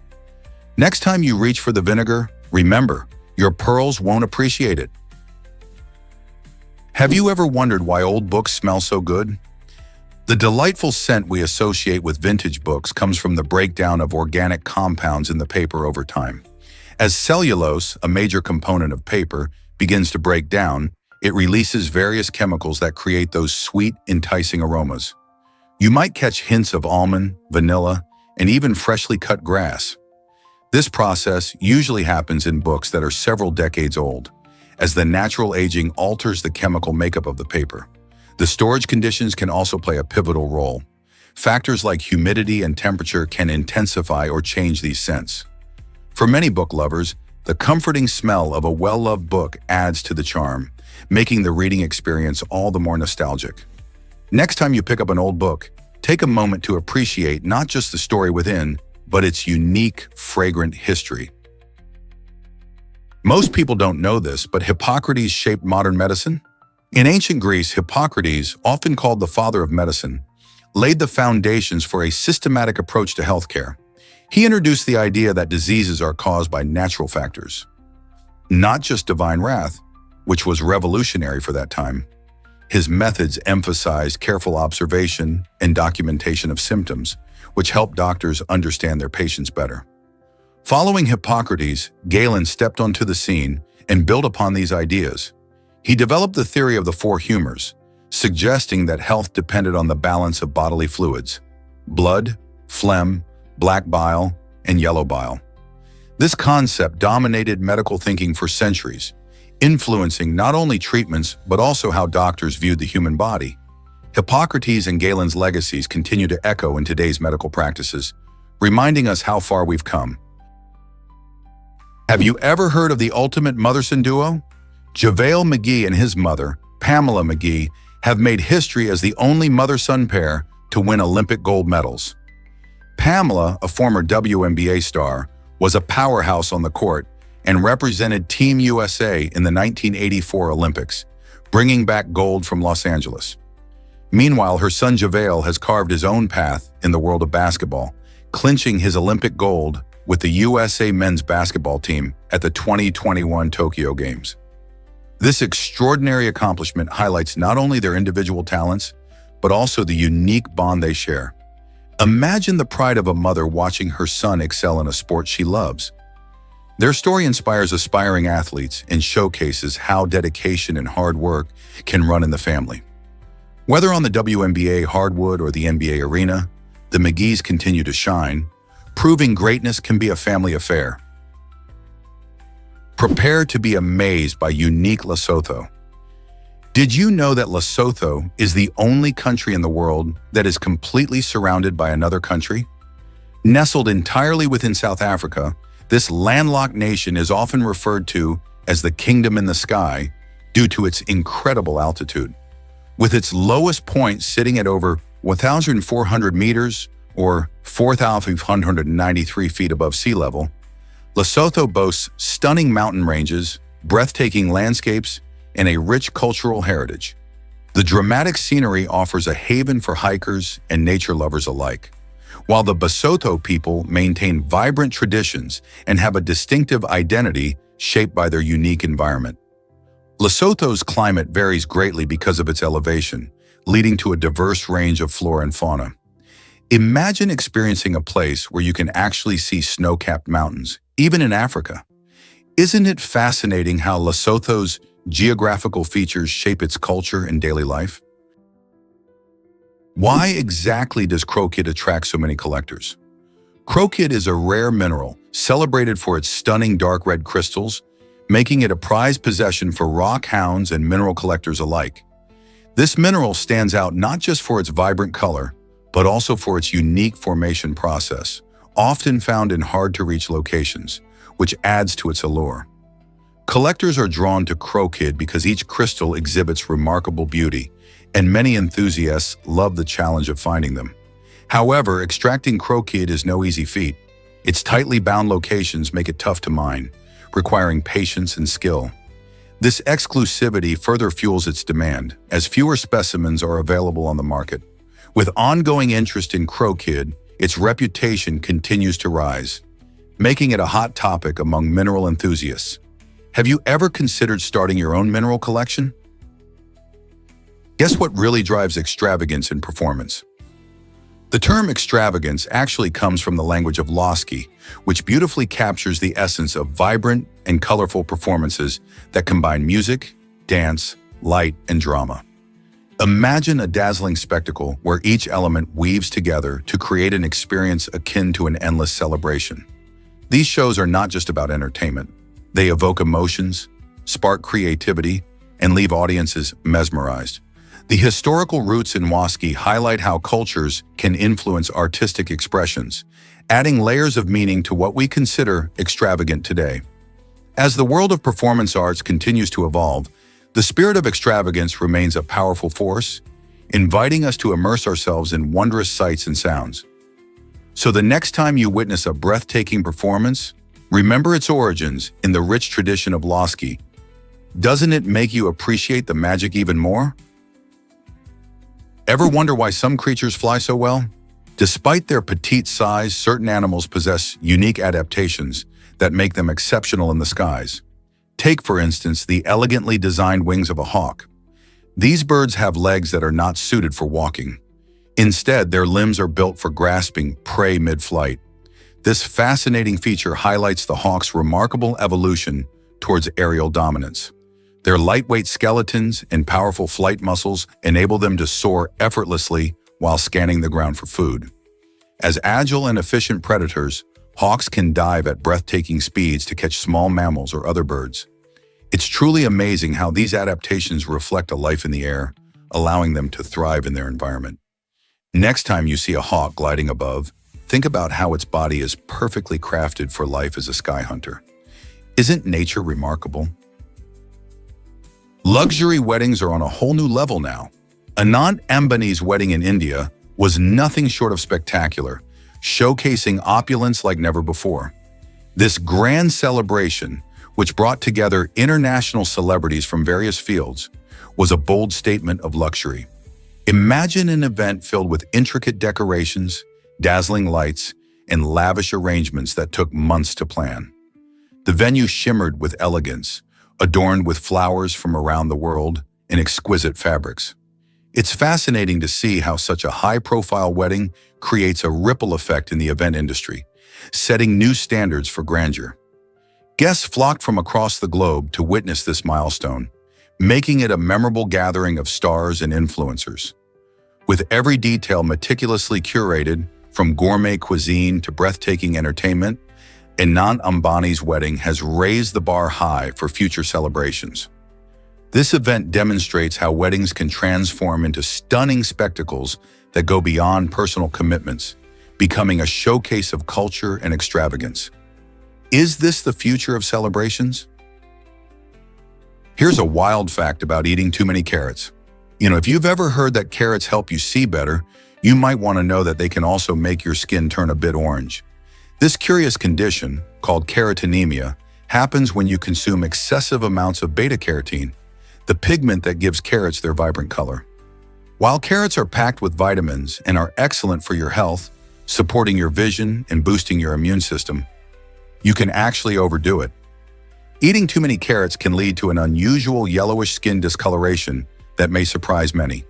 Next time you reach for the vinegar, remember, your pearls won't appreciate it. Have you ever wondered why old books smell so good? The delightful scent we associate with vintage books comes from the breakdown of organic compounds in the paper over time. As cellulose, a major component of paper, begins to break down, it releases various chemicals that create those sweet, enticing aromas. You might catch hints of almond, vanilla, and even freshly cut grass. This process usually happens in books that are several decades old, as the natural aging alters the chemical makeup of the paper. The storage conditions can also play a pivotal role. Factors like humidity and temperature can intensify or change these scents. For many book lovers, the comforting smell of a well-loved book adds to the charm, making the reading experience all the more nostalgic. Next time you pick up an old book, take a moment to appreciate not just the story within, but its unique, fragrant history. Most people don't know this, but Hippocrates shaped modern medicine. In ancient Greece, Hippocrates, often called the father of medicine, laid the foundations for a systematic approach to healthcare. He introduced the idea that diseases are caused by natural factors, not just divine wrath, which was revolutionary for that time. His methods emphasized careful observation and documentation of symptoms, which helped doctors understand their patients better. Following Hippocrates, Galen stepped onto the scene and built upon these ideas. He developed the theory of the four humors, suggesting that health depended on the balance of bodily fluids: blood, phlegm, black bile, and yellow bile. This concept dominated medical thinking for centuries, influencing not only treatments but also how doctors viewed the human body. Hippocrates and Galen's legacies continue to echo in today's medical practices, reminding us how far we've come. Have you ever heard of the ultimate mother-son duo? JaVale McGee and his mother, Pamela McGee, have made history as the only mother-son pair to win Olympic gold medals. Pamela, a former WNBA star, was a powerhouse on the court and represented Team USA in the 1984 Olympics, bringing back gold from Los Angeles. Meanwhile, her son JaVale has carved his own path in the world of basketball, clinching his Olympic gold with the USA men's basketball team at the 2021 Tokyo Games. This extraordinary accomplishment highlights not only their individual talents, but also the unique bond they share. Imagine the pride of a mother watching her son excel in a sport she loves. Their story inspires aspiring athletes and showcases how dedication and hard work can run in the family. Whether on the WNBA hardwood or the NBA arena, the McGees continue to shine, proving greatness can be a family affair. Prepare to be amazed by unique Lesotho. Did you know that Lesotho is the only country in the world that is completely surrounded by another country? Nestled entirely within South Africa, this landlocked nation is often referred to as the kingdom in the sky due to its incredible altitude. With its lowest point sitting at over 1,400 meters or 4,593 feet above sea level, Lesotho boasts stunning mountain ranges, breathtaking landscapes, and a rich cultural heritage. The dramatic scenery offers a haven for hikers and nature lovers alike, while the Basotho people maintain vibrant traditions and have a distinctive identity shaped by their unique environment. Lesotho's climate varies greatly because of its elevation, leading to a diverse range of flora and fauna. Imagine experiencing a place where you can actually see snow-capped mountains, even in Africa. Isn't it fascinating how Lesotho's geographical features shape its culture and daily life? Why exactly does crochet attract so many collectors? Crochet is a rare mineral, celebrated for its stunning dark red crystals, making it a prized possession for rock hounds and mineral collectors alike. This mineral stands out not just for its vibrant color, but also for its unique formation process, often found in hard-to-reach locations, which adds to its allure. Collectors are drawn to quirky because each crystal exhibits remarkable beauty, and many enthusiasts love the challenge of finding them. However, extracting quirky is no easy feat. Its tightly bound locations make it tough to mine, requiring patience and skill. This exclusivity further fuels its demand, as fewer specimens are available on the market. With ongoing interest in quirky, its reputation continues to rise, making it a hot topic among mineral enthusiasts. Have you ever considered starting your own mineral collection? Guess what really drives extravagance in performance? The term extravagance actually comes from the language of Losky, which beautifully captures the essence of vibrant and colorful performances that combine music, dance, light, and drama. Imagine a dazzling spectacle where each element weaves together to create an experience akin to an endless celebration. These shows are not just about entertainment. They evoke emotions, spark creativity, and leave audiences mesmerized. The historical roots in Losky highlight how cultures can influence artistic expressions, adding layers of meaning to what we consider extravagant today. As the world of performance arts continues to evolve, the spirit of extravagance remains a powerful force, inviting us to immerse ourselves in wondrous sights and sounds. So the next time you witness a breathtaking performance, remember its origins in the rich tradition of Losky. Doesn't it make you appreciate the magic even more? Ever wonder why some creatures fly so well? Despite their petite size, certain animals possess unique adaptations that make them exceptional in the skies. Take, for instance, the elegantly designed wings of a hawk. These birds have legs that are not suited for walking. Instead, their limbs are built for grasping prey mid-flight. This fascinating feature highlights the hawk's remarkable evolution towards aerial dominance. Their lightweight skeletons and powerful flight muscles enable them to soar effortlessly while scanning the ground for food. As agile and efficient predators, hawks can dive at breathtaking speeds to catch small mammals or other birds. It's truly amazing how these adaptations reflect a life in the air, allowing them to thrive in their environment. Next time you see a hawk gliding above, think about how its body is perfectly crafted for life as a sky hunter. Isn't nature remarkable? Luxury weddings are on a whole new level now. Anand Ambani's wedding in India was nothing short of spectacular, showcasing opulence like never before. This grand celebration, which brought together international celebrities from various fields, was a bold statement of luxury. Imagine an event filled with intricate decorations, dazzling lights, and lavish arrangements that took months to plan. The venue shimmered with elegance, adorned with flowers from around the world and exquisite fabrics. It's fascinating to see how such a high-profile wedding creates a ripple effect in the event industry, setting new standards for grandeur. Guests flocked from across the globe to witness this milestone, making it a memorable gathering of stars and influencers. With every detail meticulously curated, from gourmet cuisine to breathtaking entertainment, Anand Ambani's wedding has raised the bar high for future celebrations. This event demonstrates how weddings can transform into stunning spectacles that go beyond personal commitments, becoming a showcase of culture and extravagance. Is this the future of celebrations? Here's a wild fact about eating too many carrots. If you've ever heard that carrots help you see better, you might want to know that they can also make your skin turn a bit orange. This curious condition, called carotenemia, happens when you consume excessive amounts of beta-carotene, the pigment that gives carrots their vibrant color. While carrots are packed with vitamins and are excellent for your health, supporting your vision and boosting your immune system, you can actually overdo it. Eating too many carrots can lead to an unusual yellowish skin discoloration that may surprise many.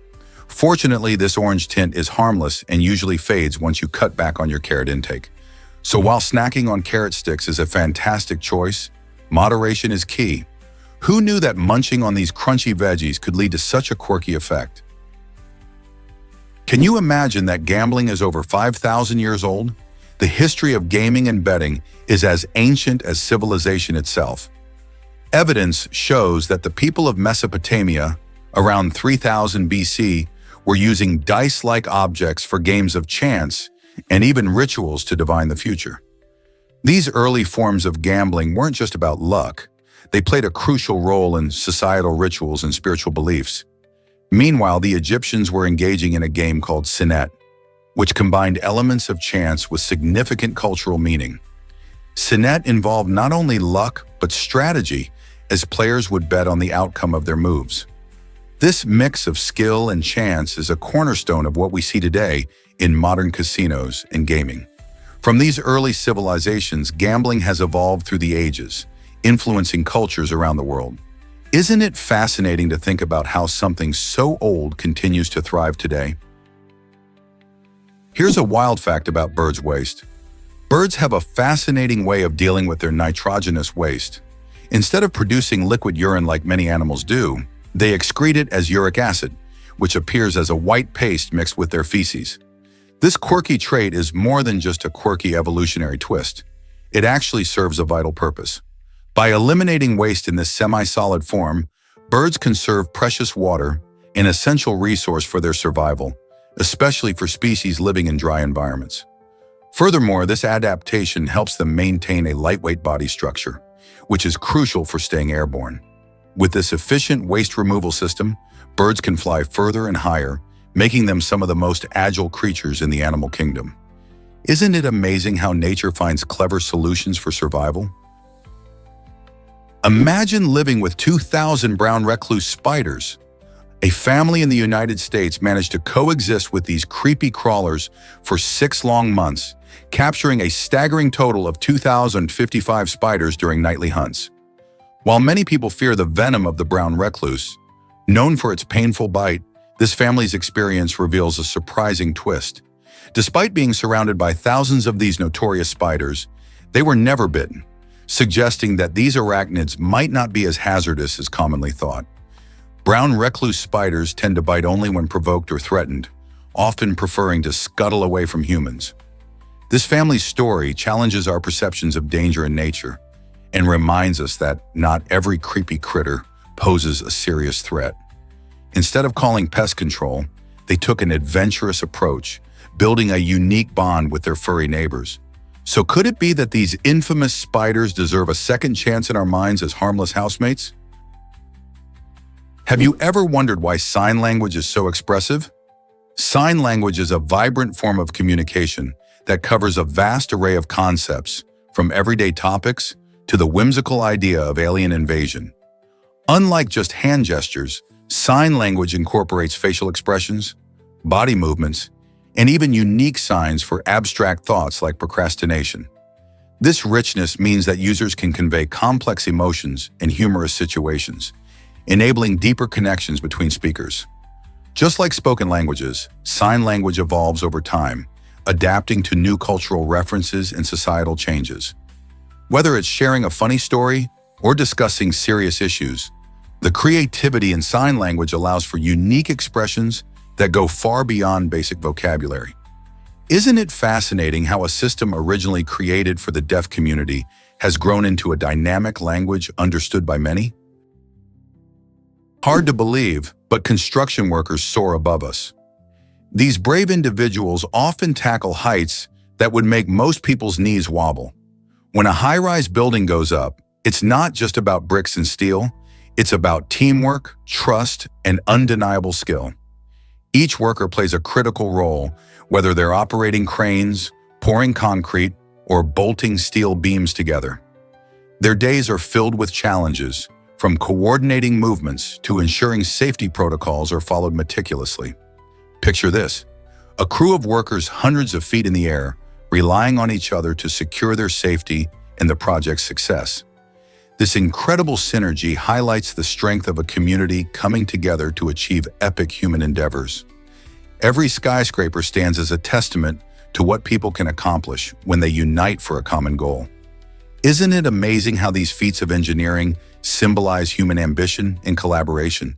Fortunately, this orange tint is harmless and usually fades once you cut back on your carrot intake. So while snacking on carrot sticks is a fantastic choice, moderation is key. Who knew that munching on these crunchy veggies could lead to such a quirky effect? Can you imagine that gambling is over 5,000 years old? The history of gaming and betting is as ancient as civilization itself. Evidence shows that the people of Mesopotamia, around 3000 BC, were using dice-like objects for games of chance and even rituals to divine the future. These early forms of gambling weren't just about luck. They played a crucial role in societal rituals and spiritual beliefs. Meanwhile, the Egyptians were engaging in a game called Sinet, which combined elements of chance with significant cultural meaning. Sinet involved not only luck, but strategy, as players would bet on the outcome of their moves. This mix of skill and chance is a cornerstone of what we see today in modern casinos and gaming. From these early civilizations, gambling has evolved through the ages, influencing cultures around the world. Isn't it fascinating to think about how something so old continues to thrive today? Here's a wild fact about birds' waste. Birds have a fascinating way of dealing with their nitrogenous waste. Instead of producing liquid urine like many animals do, they excrete it as uric acid, which appears as a white paste mixed with their feces. This quirky trait is more than just a quirky evolutionary twist. It actually serves a vital purpose. By eliminating waste in this semi-solid form, birds conserve precious water, an essential resource for their survival, especially for species living in dry environments. Furthermore, this adaptation helps them maintain a lightweight body structure, which is crucial for staying airborne. With this efficient waste removal system, birds can fly further and higher, making them some of the most agile creatures in the animal kingdom. Isn't it amazing how nature finds clever solutions for survival? Imagine living with 2,000 brown recluse spiders. A family in the United States managed to coexist with these creepy crawlers for 6 long months, capturing a staggering total of 2,055 spiders during nightly hunts. While many people fear the venom of the brown recluse, known for its painful bite, this family's experience reveals a surprising twist. Despite being surrounded by thousands of these notorious spiders, they were never bitten, suggesting that these arachnids might not be as hazardous as commonly thought. Brown recluse spiders tend to bite only when provoked or threatened, often preferring to scuttle away from humans. This family's story challenges our perceptions of danger in nature and reminds us that not every creepy critter poses a serious threat. Instead of calling pest control, they took an adventurous approach, building a unique bond with their furry neighbors. So could it be that these infamous spiders deserve a second chance in our minds as harmless housemates? Have you ever wondered why sign language is so expressive? Sign language is a vibrant form of communication that covers a vast array of concepts, from everyday topics to the whimsical idea of alien invasion. Unlike just hand gestures, sign language incorporates facial expressions, body movements, and even unique signs for abstract thoughts like procrastination. This richness means that users can convey complex emotions in humorous situations, enabling deeper connections between speakers. Just like spoken languages, sign language evolves over time, adapting to new cultural references and societal changes. Whether it's sharing a funny story or discussing serious issues, the creativity in sign language allows for unique expressions that go far beyond basic vocabulary. Isn't it fascinating how a system originally created for the deaf community has grown into a dynamic language understood by many? Hard to believe, but construction workers soar above us. These brave individuals often tackle heights that would make most people's knees wobble. When a high-rise building goes up, it's not just about bricks and steel, it's about teamwork, trust, and undeniable skill. Each worker plays a critical role, whether they're operating cranes, pouring concrete, or bolting steel beams together. Their days are filled with challenges, from coordinating movements to ensuring safety protocols are followed meticulously. Picture this: a crew of workers hundreds of feet in the air, relying on each other to secure their safety and the project's success. This incredible synergy highlights the strength of a community coming together to achieve epic human endeavors. Every skyscraper stands as a testament to what people can accomplish when they unite for a common goal. Isn't it amazing how these feats of engineering symbolize human ambition and collaboration?